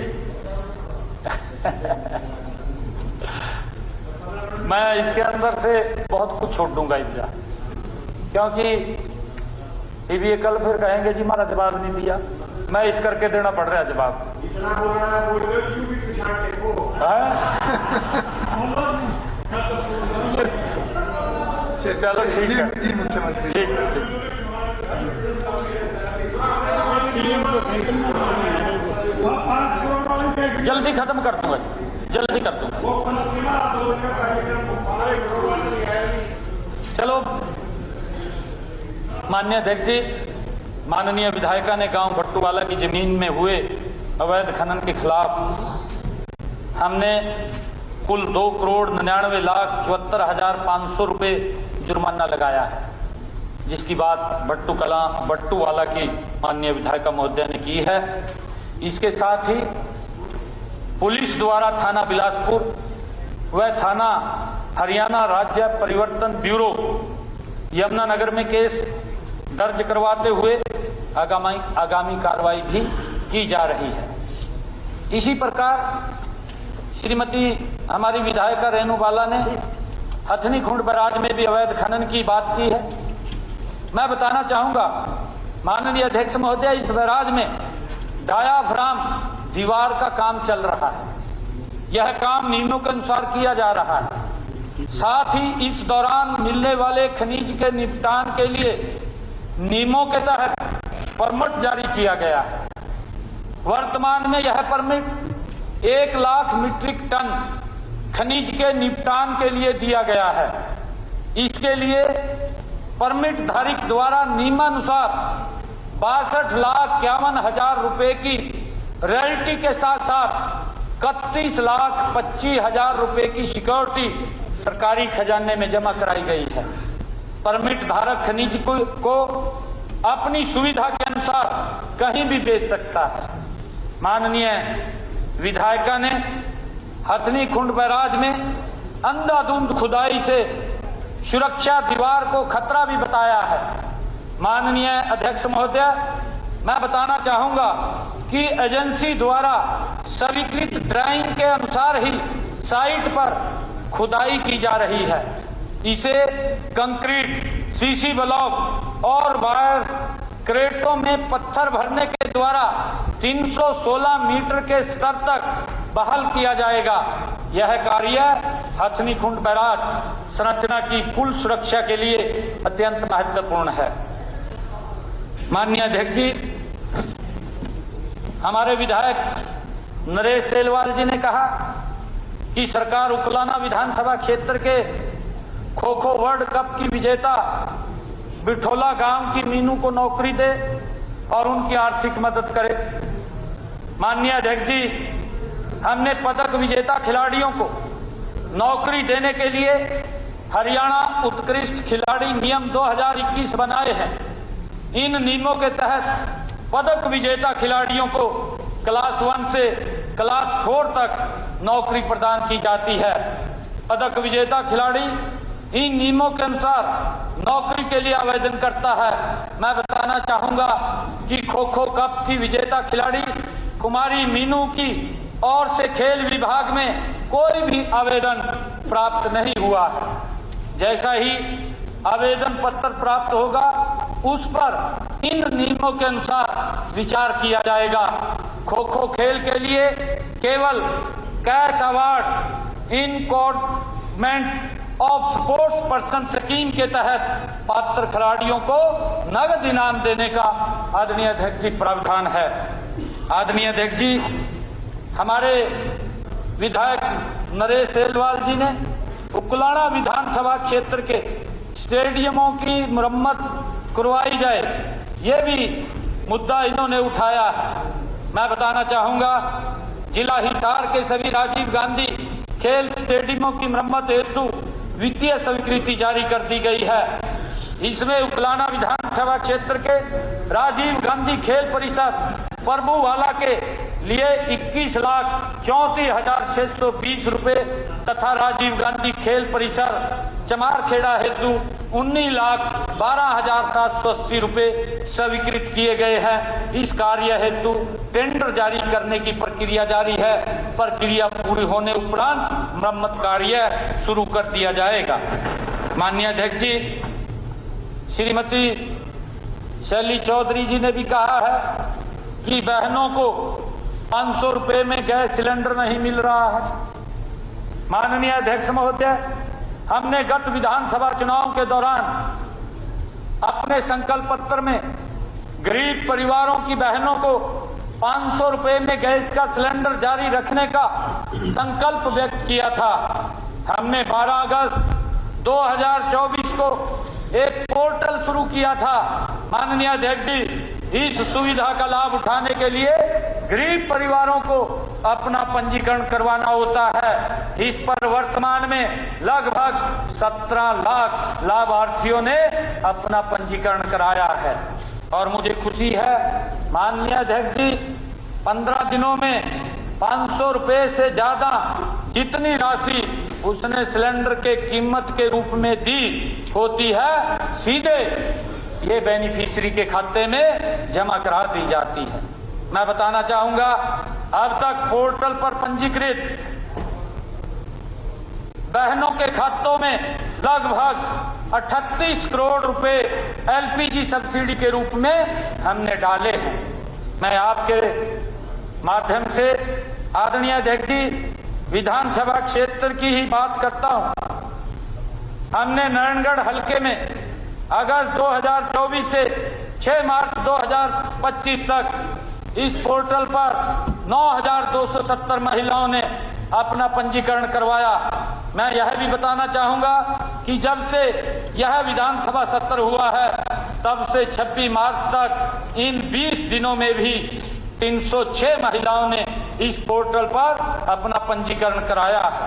मैं इसके अंदर से बहुत कुछ छोड़ दूंगा इधर, क्योंकि ये कल फिर कहेंगे जी हमारा जवाब नहीं दिया। मैं इस करके देना पड़ रहा है जवाब। चलो ठीक है जी, मुख्यमंत्री ठीक। जल्दी खत्म कर दूंगा। जल्दी कर दूंगा। चलो माननीय अध्यक्ष जी, माननीय विधायिका ने गांव भट्टूवाला की जमीन में हुए अवैध खनन के खिलाफ हमने कुल 2,99,74,500 रुपए जुर्माना लगाया है, जिसकी बात भट्टूवाला की माननीय विधायिका महोदया ने की है। इसके साथ ही पुलिस द्वारा थाना बिलासपुर व थाना हरियाणा राज्य परिवर्तन ब्यूरो यमुनानगर में केस दर्ज करवाते हुए आगामी कार्रवाई भी की जा रही है। इसी प्रकार श्रीमती हमारी विधायिका रेणुबाला ने हथनीकुंड बैराज में भी अवैध खनन की बात की है। मैं बताना चाहूंगा माननीय अध्यक्ष महोदय, इस बैराज में डायाफ्राम दीवार का काम चल रहा है। यह काम नियमों के अनुसार किया जा रहा है। साथ ही इस दौरान मिलने वाले खनिज के निपटान के लिए नियमों के तहत परमिट जारी किया गया है। वर्तमान में यह परमिट 1 लाख मीट्रिक टन खनिज के निपटान के लिए दिया गया है। इसके लिए परमिट धारक द्वारा नियमानुसार 62,51,000 रुपए की रॉयल्टी के साथ साथ 31,25,000 रुपए की सिक्योरिटी सरकारी खजाने में जमा कराई गई है। परमिट धारक खनिज को अपनी सुविधा के अनुसार कहीं भी बेच सकता है। माननीय विधायिका ने हथनीकुंड बैराज में अंधाधुंध खुदाई से सुरक्षा दीवार को खतरा भी बताया है। माननीय अध्यक्ष महोदय, मैं बताना चाहूंगा कि एजेंसी द्वारा स्वीकृत ड्राइंग के अनुसार ही साइट पर खुदाई की जा रही है। इसे कंक्रीट, सीसी ब्लॉक और वायर क्रेटों में पत्थर भरने के द्वारा 316 मीटर के स्तर तक बहाल किया जाएगा। यह कार्य हथनीकुंड बैराज संरचना की कुल सुरक्षा के लिए अत्यंत महत्वपूर्ण है। माननीय अध्यक्ष जी, हमारे विधायक नरेश सेलवाल जी ने कहा कि सरकार उकलाना विधानसभा क्षेत्र के खो-खो वर्ल्ड कप की विजेता बिठोला गांव की मीनू को नौकरी दे और उनकी आर्थिक मदद करे। माननीय अध्यक्ष जी, हमने पदक विजेता खिलाड़ियों को नौकरी देने के लिए हरियाणा उत्कृष्ट खिलाड़ी नियम 2021 बनाए हैं। इन नियमों के तहत पदक विजेता खिलाड़ियों को क्लास 1 से क्लास 4 तक नौकरी प्रदान की जाती है। पदक विजेता खिलाड़ी इन नियमों के अनुसार नौकरी के लिए आवेदन करता है। मैं बताना चाहूंगा कि खो-खो कप की विजेता खिलाड़ी कुमारी मीनू की ओर से खेल विभाग में कोई भी आवेदन प्राप्त नहीं हुआ है। जैसा ही आवेदन पत्र प्राप्त होगा, उस पर इन नियमों के अनुसार विचार किया जाएगा। खो-खो खेल के लिए केवल cash award in government of sports person scheme के तहत पात्र खिलाड़ियों को नगद इनाम देने का आदरणीय अध्यक्ष जी प्रावधान है। आदरणीय अध्यक्ष जी, हमारे विधायक नरेश सेलवाल जी ने उकलाना विधानसभा क्षेत्र के स्टेडियमों की मरम्मत करवाई जाए, ये भी मुद्दा इन्होंने उठाया है। मैं बताना चाहूंगा, जिला हिसार के सभी राजीव गांधी खेल स्टेडियमों की मरम्मत हेतु वित्तीय स्वीकृति जारी कर दी गई है। इसमें उकलाना विधानसभा क्षेत्र के राजीव गांधी खेल परिषद प्रभुवाला के लिए 21,34,620 रुपए तथा राजीव गांधी खेल परिसर चमारखेड़ा हेतु 19,12,780 रुपए स्वीकृत किए गए हैं। इस कार्य हेतु टेंडर जारी करने की प्रक्रिया जारी है। प्रक्रिया पूरी होने उपरांत मरम्मत कार्य शुरू कर दिया जाएगा। माननीय अध्यक्ष जी, श्रीमती शैली चौधरी जी ने भी कहा है कि बहनों को 500 रुपए में गैस सिलेंडर नहीं मिल रहा है। माननीय अध्यक्ष महोदय, हमने गत विधानसभा चुनाव के दौरान अपने संकल्प पत्र में गरीब परिवारों की बहनों को 500 रुपए में गैस का सिलेंडर जारी रखने का संकल्प व्यक्त किया था। हमने 12 अगस्त 2024 को एक पोर्टल शुरू किया था। माननीय अध्यक्ष जी, इस सुविधा का लाभ उठाने के लिए गरीब परिवारों को अपना पंजीकरण करवाना होता है। इस पर वर्तमान में लगभग 17 लाख लाभार्थियों ने अपना पंजीकरण कराया है और मुझे खुशी है माननीय अध्यक्ष जी, 15 दिनों में 500 रुपए से ज्यादा जितनी राशि उसने सिलेंडर के कीमत के रूप में दी होती है, सीधे ये बेनिफिशियरी के खाते में जमा करा दी जाती है। मैं बताना चाहूंगा, अब तक पोर्टल पर पंजीकृत बहनों के खातों में लगभग 38 करोड़ रुपए एलपीजी सब्सिडी के रूप में हमने डाले हैं। मैं आपके माध्यम से आदरणीय अध्यक्ष जी, विधानसभा क्षेत्र की ही बात करता हूं। हमने नारायणगढ़ हलके में अगस्त 2024 से 6 मार्च 2025 तक इस पोर्टल पर 9,270 महिलाओं ने अपना पंजीकरण करवाया। मैं यह भी बताना चाहूंगा कि जब से यह विधानसभा सत्र हुआ है, तब से 26 मार्च तक इन 20 दिनों में भी 306 महिलाओं ने इस पोर्टल पर अपना पंजीकरण कराया है।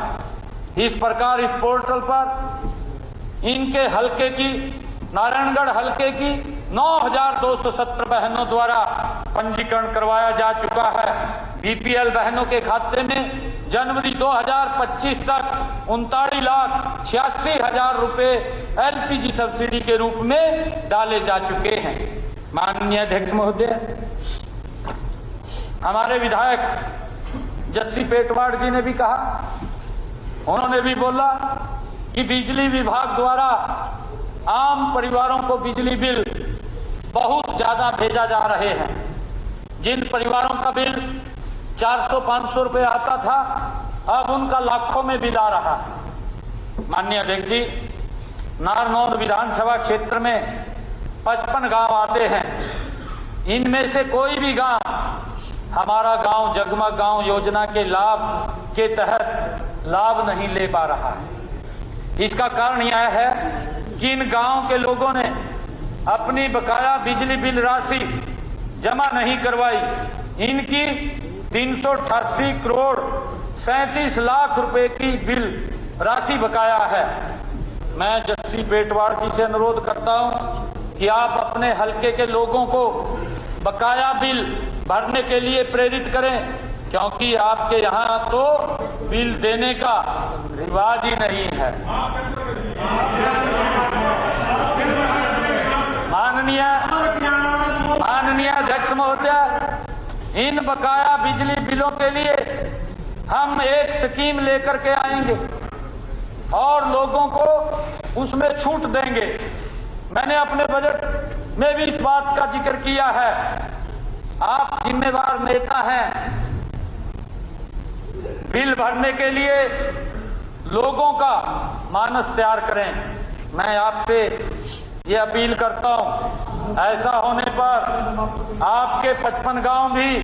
इस प्रकार इस पोर्टल पर इनके हलके की, नारायणगढ़ हलके की 9,270 बहनों द्वारा पंजीकरण करवाया जा चुका है। बीपीएल बहनों के खाते में जनवरी 2025 तक 39,86,000 रुपए एलपीजी सब्सिडी के रूप में डाले जा चुके हैं। माननीय अध्यक्ष महोदय, हमारे विधायक जस्सी पेटवाड़ जी ने भी कहा, उन्होंने भी बोला कि बिजली विभाग द्वारा आम परिवारों को बिजली बिल बहुत ज्यादा भेजा जा रहे हैं। जिन परिवारों का बिल 400-500 रुपए आता था, अब उनका लाखों में बिल आ रहा है। माननीय अध्यक्ष जी, नारनौल विधानसभा क्षेत्र में 55 गांव आते हैं। इनमें से कोई भी गांव हमारा गांव जगमग गांव योजना के लाभ के तहत लाभ नहीं ले पा रहा है। इसका कारण यह है कि इन गांव के लोगों ने अपनी बकाया बिजली बिल राशि जमा नहीं करवाई। इनकी 388 करोड़ 37 लाख रुपए की बिल राशि बकाया है। मैं जस्सी पेटवाड़ जी से अनुरोध करता हूं कि आप अपने हलके के लोगों को बकाया बिल भरने के लिए प्रेरित करें, क्योंकि आपके यहाँ तो बिल देने का रिवाज ही नहीं है। माननीय अध्यक्ष महोदय, इन बकाया बिजली बिलों के लिए हम एक स्कीम लेकर के आएंगे और लोगों को उसमें छूट देंगे। मैंने अपने बजट में भी इस बात का जिक्र किया है। आप जिम्मेदार नेता हैं, बिल भरने के लिए लोगों का मानस तैयार करें। मैं आपसे ये अपील करता हूं, ऐसा होने पर आपके 55 गांव भी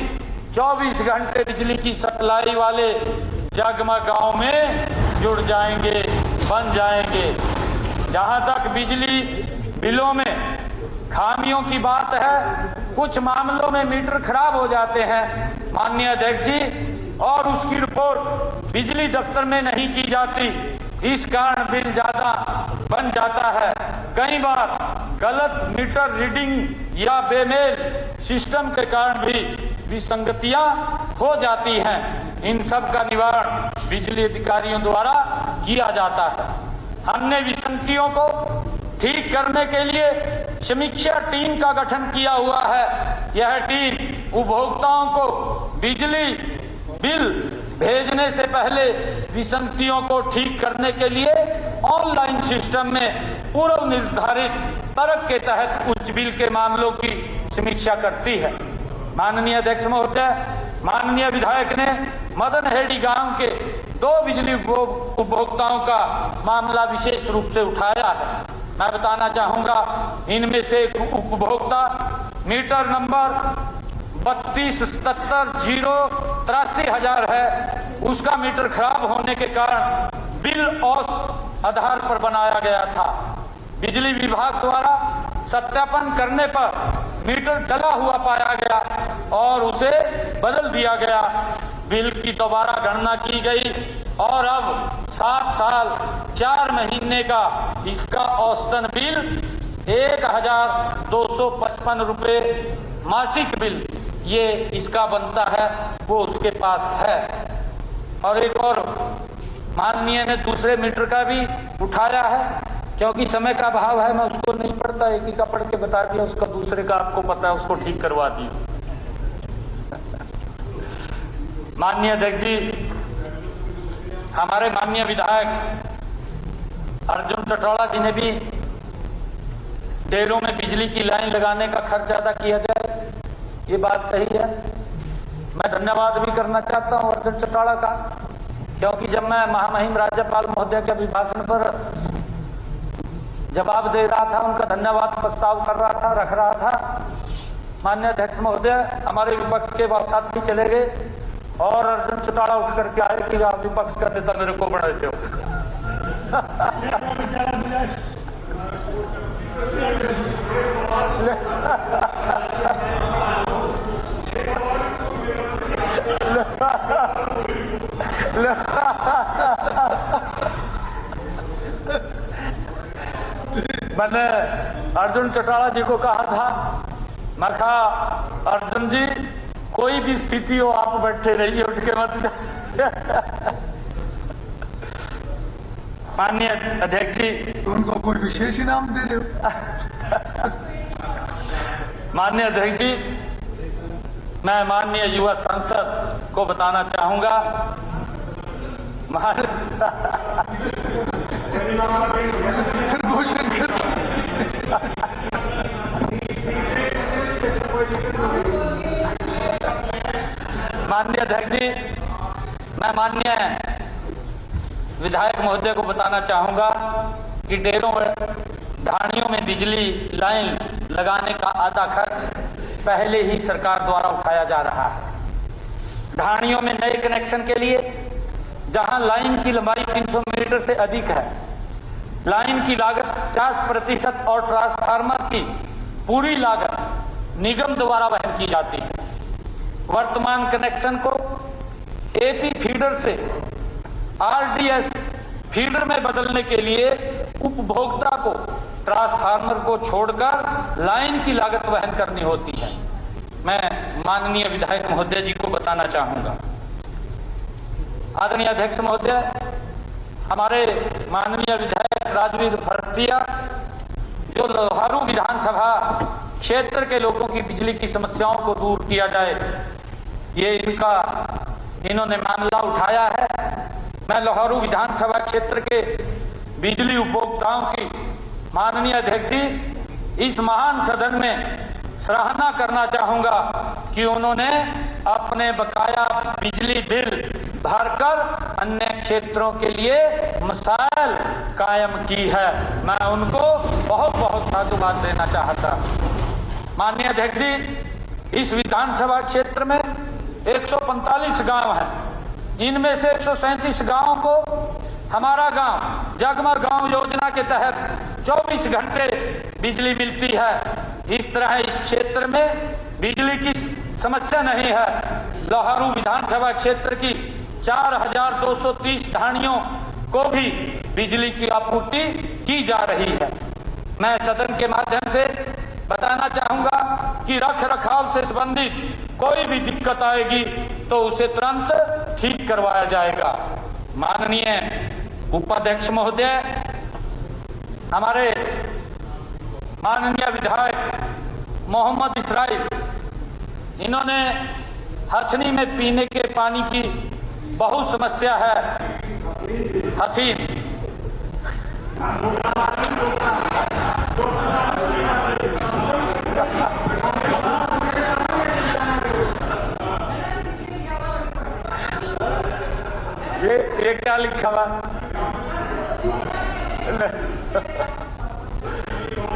24 घंटे बिजली की सप्लाई वाले जगमग गांव में जुड़ जाएंगे, बन जाएंगे। जहां तक बिजली बिलों में खामियों की बात है, कुछ मामलों में मीटर खराब हो जाते हैं माननीय अध्यक्ष जी, और उसकी रिपोर्ट बिजली दफ्तर में नहीं की जाती। इस कारण बिल ज्यादा बन जाता है। कई बार गलत मीटर रीडिंग या बेमेल सिस्टम के कारण भी विसंगतियां हो जाती हैं। इन सब का निवारण बिजली अधिकारियों द्वारा किया जाता है। हमने विसंगतियों को ठीक करने के लिए समीक्षा टीम का गठन किया हुआ है। यह टीम उपभोक्ताओं को बिजली बिल भेजने से पहले विसंगतियों को ठीक करने के लिए ऑनलाइन सिस्टम में पूर्व निर्धारित तर्क के तहत उच्च बिल के मामलों की समीक्षा करती है। माननीय अध्यक्ष महोदय, माननीय विधायक ने मदनहेड़ी गांव के 2 बिजली उपभोक्ताओं का मामला विशेष रूप से उठाया है। मैं बताना चाहूंगा, इनमें से एक उपभोक्ता मीटर नंबर 32,77,083 है, उसका मीटर खराब होने के कारण बिल औसत आधार पर बनाया गया था। बिजली विभाग द्वारा सत्यापन करने पर मीटर जला हुआ पाया गया और उसे बदल दिया गया। बिल की दोबारा गणना की गई और अब 7 साल 4 महीने का इसका औसतन बिल 1,255 रुपये मासिक बिल ये इसका बनता है, वो उसके पास है। और एक और माननीय ने दूसरे मीटर का भी उठाया है, क्योंकि समय का अभाव है, मैं उसको नहीं पढ़ता, एक ही का पढ़ के बता दिया, उसका दूसरे का आपको पता है, उसको ठीक करवा दिया। माननीय अध्यक्ष जी, हमारे माननीय विधायक अर्जुन चटौड़ा जी ने भी डेरों में बिजली की लाइन लगाने का खर्च ज्यादा किया जाए, ये बात कही है। मैं धन्यवाद भी करना चाहता हूं अर्जुन चटौड़ा का, क्योंकि जब मैं महामहिम राज्यपाल महोदय के अभिभाषण पर जवाब दे रहा था, उनका धन्यवाद प्रस्ताव कर रहा था, रख रहा था, माननीय अध्यक्ष महोदय हमारे विपक्ष के साथी चले गए और अर्जुन चटौड़ा उठ करके आए कि आप विपक्ष का नेता मेरे को बढ़ाते हो। मैंने अर्जुन चटौड़ा जी को कहा था, मैं कहा अर्जुन जी कोई भी स्थिति हो आप बैठे रहिए, उठ के मत। माननीय अध्यक्ष जी, तो उनको कोई विशेष इनाम दे रहे हो? माननीय अध्यक्ष जी, मैं माननीय युवा सांसद को बताना चाहूंगा, माननीय अध्यक्ष जी, मैं माननीय विधायक महोदय को बताना चाहूंगा कि डेरों ढाणियों में बिजली लाइन लगाने का आधा खर्च पहले ही सरकार द्वारा उठाया जा रहा है। ढाणियों में नए कनेक्शन के लिए जहां लाइन की लंबाई 300 मीटर से अधिक है, लाइन की लागत 50% और ट्रांसफार्मर की पूरी लागत निगम द्वारा वहन की जाती है। वर्तमान कनेक्शन को एपी फीडर से आरडीएस फीडर में बदलने के लिए उपभोक्ता को ट्रांसफार्मर को छोड़कर लाइन की लागत वहन करनी होती है। मैं माननीय विधायक महोदय जी को बताना चाहूंगा। आदरणीय अध्यक्ष महोदय, हमारे माननीय विधायक राजवीर भरतिया जो लोहारू विधानसभा क्षेत्र के लोगों की बिजली की समस्याओं को दूर किया जाए, ये इन्होंने मामला उठाया है। मैं लोहारू विधानसभा क्षेत्र के बिजली उपभोक्ताओं की माननीय अध्यक्ष जी इस महान सदन में सराहना करना चाहूंगा कि उन्होंने अपने बकाया बिजली बिल भरकर अन्य क्षेत्रों के लिए मसाइल कायम की है। मैं उनको बहुत बहुत साधुवाद देना चाहता। माननीय अध्यक्ष जी, इस विधानसभा क्षेत्र में 145 गांव हैं। इनमें से 137 गांवों को हमारा गांव जगमग गांव योजना के तहत 24 घंटे बिजली मिलती है। इस तरह इस क्षेत्र में बिजली की समस्या नहीं है। लोहारू विधानसभा क्षेत्र की 4,230 ढाणियों को भी बिजली की आपूर्ति की जा रही है। मैं सदन के माध्यम से बताना चाहूंगा कि रख रखाव से संबंधित कोई भी दिक्कत आएगी तो उसे तुरंत ठीक करवाया जाएगा। माननीय उपाध्यक्ष महोदय, हमारे माननीय विधायक मोहम्मद इसराइल, इन्होंने हथनी में पीने के पानी की बहुत समस्या है। हथीन ये क्या लिखा हुआ?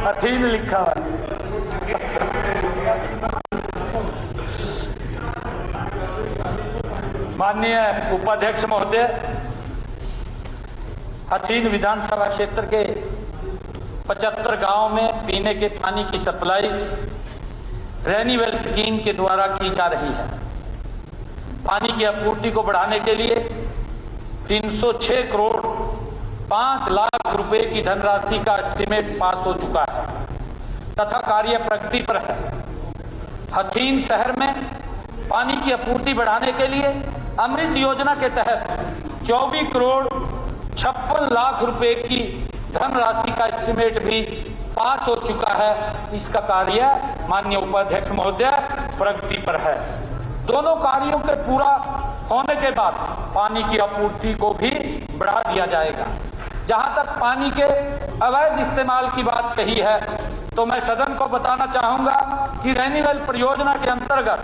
हथीन लिखा हुआ। माननीय उपाध्यक्ष महोदय, हथीन विधानसभा क्षेत्र के 75 गांवों में पीने के पानी की सप्लाई रेनीवेल स्कीम के द्वारा की जा रही है। पानी की आपूर्ति को बढ़ाने के लिए 306 करोड़ 5 लाख रुपए की धनराशि का एस्टीमेट पास हो चुका है तथा कार्य प्रगति पर है। हथीन शहर में पानी की आपूर्ति बढ़ाने के लिए अमृत योजना के तहत 24 करोड़ 56 लाख रुपए की धनराशि का एस्टीमेट भी पास हो चुका है। इसका कार्य माननीय उपाध्यक्ष महोदय प्रगति पर है। दोनों कार्यों के पूरा होने के बाद पानी की आपूर्ति को भी बढ़ा दिया जाएगा। जहां तक पानी के अवैध इस्तेमाल की बात कही है, तो मैं सदन को बताना चाहूंगा कि रेनीवेल परियोजना के अंतर्गत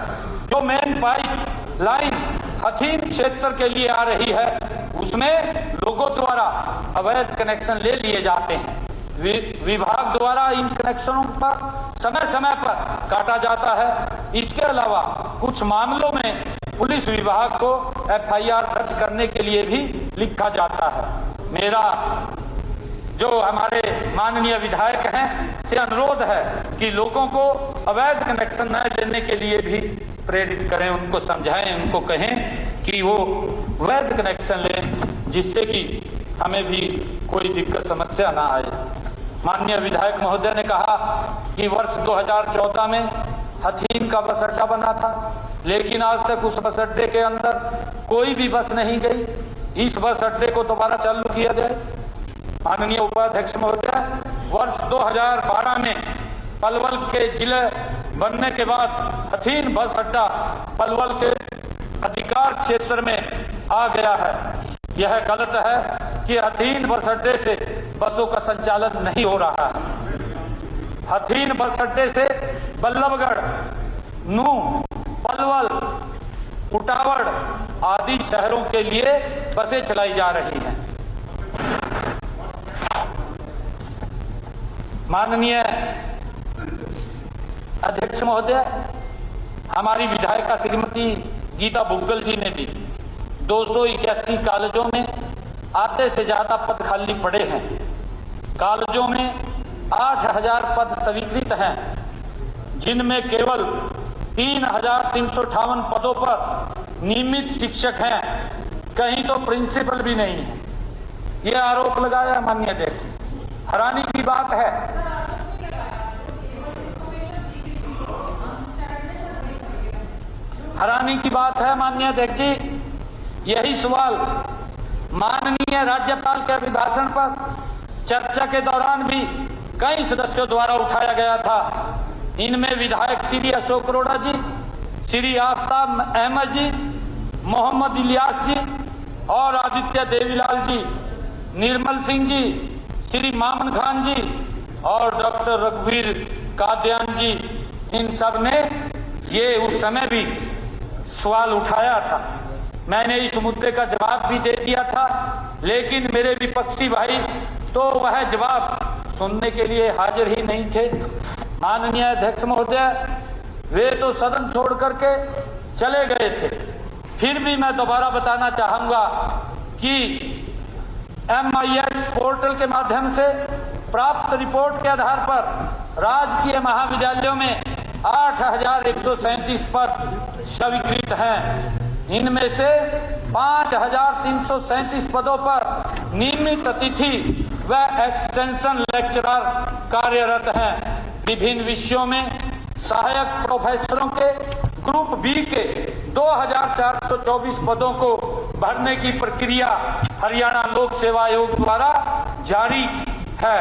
जो मेन पाइप लाइन हथीन क्षेत्र के लिए आ रही है, उसमें लोगों द्वारा अवैध कनेक्शन ले लिए जाते हैं। विभाग द्वारा इन कनेक्शनों पर समय समय पर काटा जाता है। इसके अलावा कुछ मामलों में पुलिस विभाग को एफआईआर दर्ज करने के लिए भी लिखा जाता है। मेरा जो हमारे माननीय विधायक हैं से अनुरोध है कि लोगों को अवैध कनेक्शन न लेने के लिए भी प्रेरित करें, उनको समझाएं, उनको कहें कि वो वैध कनेक्शन लें, जिससे कि हमें भी कोई दिक्कत समस्या ना आए। माननीय विधायक महोदय ने कहा कि वर्ष 2014 में हथीन का बस अड्डा बना था, लेकिन आज तक उस बस अड्डे के अंदर कोई भी बस नहीं गई। इस बस अड्डे को दोबारा चालू किया जाए। माननीय उपाध्यक्ष महोदय, वर्ष 2012 में पलवल के जिले बनने के बाद हथीन बस अड्डा पलवल के अधिकार क्षेत्र में आ गया है। यह गलत है कि हथीन बस अड्डे से बसों का संचालन नहीं हो रहा है। हथीन बस अड्डे से बल्लभगढ़, नूह, पलवल, उटावड़ आदि शहरों के लिए बसें चलाई जा रही हैं। माननीय अध्यक्ष महोदय, हमारी विधायिका श्रीमती गीता बुग्गल जी ने भी 281 कॉलेजों में आधे से ज्यादा पद खाली पड़े हैं। कॉलेजों में 8000 पद स्वीकृत हैं, जिनमें केवल 3358 पदों पर नियमित शिक्षक हैं, कहीं तो प्रिंसिपल भी नहीं है। यह आरोप लगाया माननीय अध्यक्ष। हैरानी की बात है, हैरानी की बात है माननीय अध्यक्ष जी, यही सवाल माननीय राज्यपाल के अभिभाषण पर चर्चा के दौरान भी कई सदस्यों द्वारा उठाया गया था। इनमें विधायक श्री अशोक अरोड़ा जी, श्री आफ्ताब अहमद जी, मोहम्मद इलियास जी और आदित्य देवीलाल जी, निर्मल सिंह जी, श्री मामन खान जी और डॉक्टर रघुवीर कादियान जी, इन सब ने ये उस समय भी सवाल उठाया था। मैंने इस मुद्दे का जवाब भी दे दिया था, लेकिन मेरे विपक्षी भाई तो वह जवाब सुनने के लिए हाजिर ही नहीं थे। माननीय अध्यक्ष महोदय, वे तो सदन छोड़ करके चले गए थे। फिर भी मैं दोबारा बताना चाहूंगा कि MIS पोर्टल के माध्यम से प्राप्त रिपोर्ट के आधार पर राजकीय महाविद्यालयों में 8137 पद स्वीकृत हैं। इनमें से 5337 पदों पर नियमित अतिथि व एक्सटेंशन लेक्चरर कार्यरत हैं। विभिन्न विषयों में सहायक प्रोफेसरों के ग्रुप बी के 2424 पदों को भरने की प्रक्रिया हरियाणा लोक सेवा आयोग द्वारा जारी है।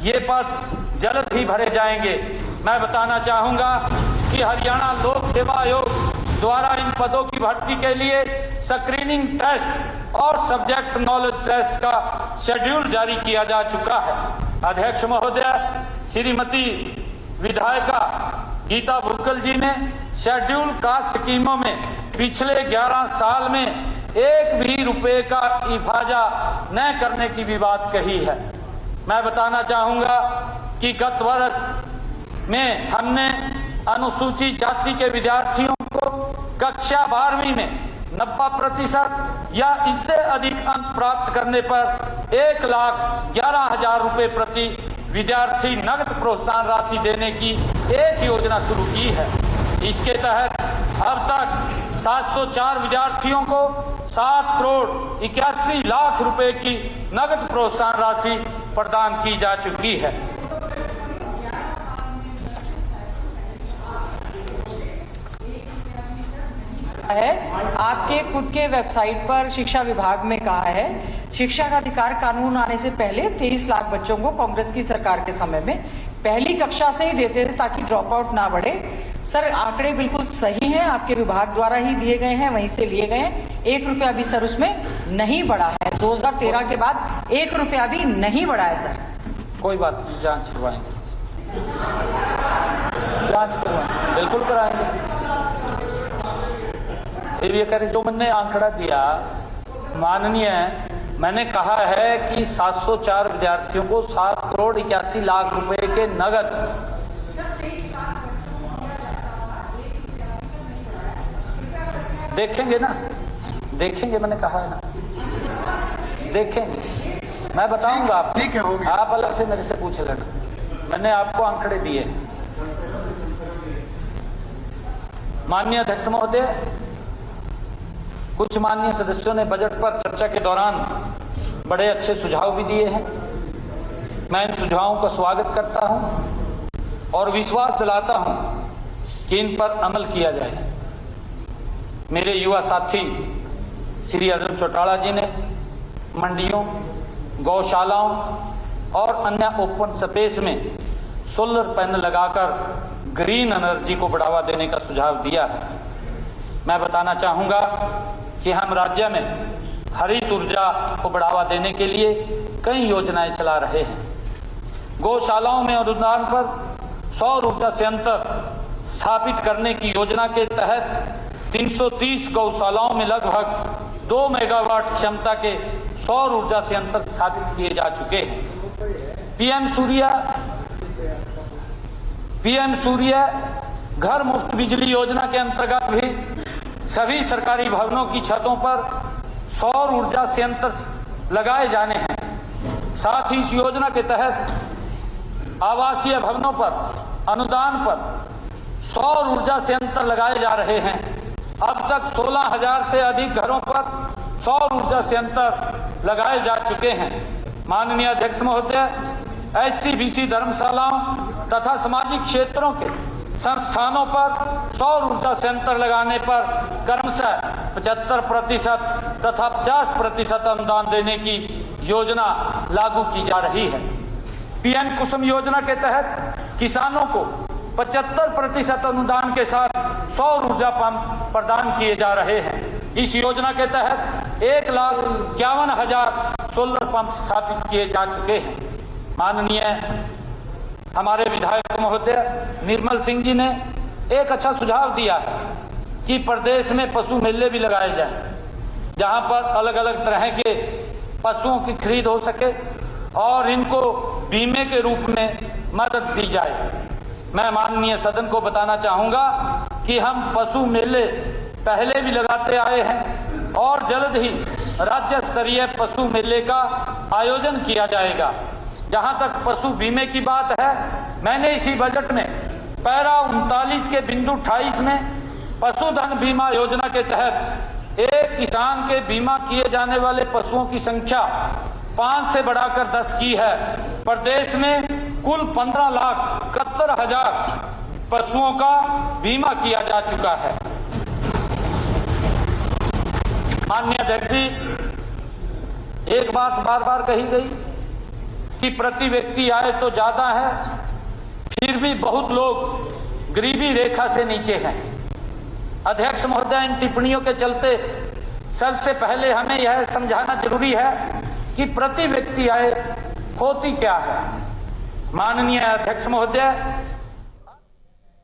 ये पद जल्द ही भरे जाएंगे। मैं बताना चाहूंगा कि हरियाणा लोक सेवा आयोग द्वारा इन पदों की भर्ती के लिए स्क्रीनिंग टेस्ट और सब्जेक्ट नॉलेज टेस्ट का शेड्यूल जारी किया जा चुका है। अध्यक्ष महोदय, श्रीमती विधायिका गीता बुग्गल जी ने शेड्यूल कास्ट स्कीमों में पिछले 11 साल में एक भी रुपए का इफाजा न करने की भी बात कही है। मैं बताना चाहूंगा कि गत वर्ष में हमने अनुसूचित जाति के विद्यार्थियों को कक्षा 12वीं में 90% या इससे अधिक अंक प्राप्त करने पर 1,11,000 रुपए प्रति विद्यार्थी नगद प्रोत्साहन राशि देने की एक योजना शुरू की है। इसके तहत अब तक 704 विद्यार्थियों को 7,81,00,000 रुपए की नगद प्रोत्साहन राशि प्रदान की जा चुकी है। आपके खुद के वेबसाइट पर शिक्षा विभाग में कहा है, शिक्षा का अधिकार कानून आने से पहले 23 लाख बच्चों को कांग्रेस की सरकार के समय में पहली कक्षा से ही देते थे ताकि ड्रॉप आउट ना बढ़े। सर, आंकड़े बिल्कुल सही हैं, आपके विभाग द्वारा ही दिए गए हैं, वहीं से लिए गए हैं। 1 रुपया भी सर उसमें नहीं बढ़ा है। 2013 के बाद 1 रुपया भी नहीं बढ़ा है सर। कोई बात नहीं, जांच करवाएंगे, जांच करवाएंगे, बिल्कुल कराएंगे। फिर ये करें, जो मैंने आंकड़ा दिया माननीय, मैंने कहा है कि 704 विद्यार्थियों को 7,81,00,000 रुपए के नगद देखेंगे ना, देखेंगे, मैंने कहा है ना, देखेंगे, मैं बताऊंगा आपको। ठीक है, हो गया। आप अलग से मेरे से पूछ लेना, मैंने आपको आंकड़े दिए। माननीय अध्यक्ष महोदय, कुछ माननीय सदस्यों ने बजट पर चर्चा के दौरान बड़े अच्छे सुझाव भी दिए हैं। मैं इन सुझावों का स्वागत करता हूं और विश्वास दिलाता हूं कि इन पर अमल किया जाए। मेरे युवा साथी श्री अर्जुन चौटाला जी ने मंडियों, गौशालाओं और अन्य ओपन स्पेस में सोलर पैनल लगाकर ग्रीन एनर्जी को बढ़ावा देने का सुझाव दिया है। मैं बताना चाहूंगा कि हम राज्य में हरित ऊर्जा को बढ़ावा देने के लिए कई योजनाएं चला रहे हैं। गौशालाओं में अनुदान पर सौर ऊर्जा संयंत्र स्थापित करने की योजना के तहत 330 गौशालाओं में लगभग 2 मेगावाट क्षमता के सौर ऊर्जा संयंत्र स्थापित किए जा चुके हैं। पीएम सूर्य घर मुफ्त बिजली योजना के अंतर्गत भी सभी सरकारी भवनों की छतों पर सौर ऊर्जा संयंत्र लगाए जाने हैं। साथ ही इस योजना के तहत आवासीय भवनों पर अनुदान पर सौर ऊर्जा संयंत्र लगाए जा रहे हैं। अब तक 16,000 से अधिक घरों पर सौर ऊर्जा संयंत्र लगाए जा चुके हैं। माननीय अध्यक्ष महोदय, SC/BC धर्मशालाओं तथा सामाजिक क्षेत्रों के संस्थानों पर सौर ऊर्जा संयंत्र लगाने पर क्रमशः 75% तथा 50% अनुदान देने की योजना लागू की जा रही है। पीएम कुसुम योजना के तहत किसानों को 75% अनुदान के साथ सौर ऊर्जा पंप प्रदान किए जा रहे हैं। इस योजना के तहत 1,51,000 सोलर पंप स्थापित किए जा चुके हैं। माननीय हमारे विधायक महोदय निर्मल सिंह जी ने एक अच्छा सुझाव दिया है कि प्रदेश में पशु मेले भी लगाए जाएं, जहां पर अलग अलग तरह के पशुओं की खरीद हो सके और इनको बीमे के रूप में मदद दी जाए। मैं माननीय सदन को बताना चाहूंगा कि हम पशु मेले पहले भी लगाते आए हैं और जल्द ही राज्य स्तरीय पशु मेले का आयोजन किया जाएगा। जहां तक पशु बीमे की बात है, मैंने इसी बजट में पैरा 39 के बिंदु 28 में पशुधन बीमा योजना के तहत एक किसान के बीमा किए जाने वाले पशुओं की संख्या 5 से बढ़ाकर 10 की है। प्रदेश में कुल 15,71,000 पशुओं का बीमा किया जा चुका है। माननीय अध्यक्ष जी, एक बात बार बार कही गई कि प्रति व्यक्ति आय तो ज्यादा है, फिर भी बहुत लोग गरीबी रेखा से नीचे हैं। अध्यक्ष महोदय, इन टिप्पणियों के चलते सबसे पहले हमें यह समझाना जरूरी है कि प्रति व्यक्ति आय होती क्या है। माननीय अध्यक्ष महोदय,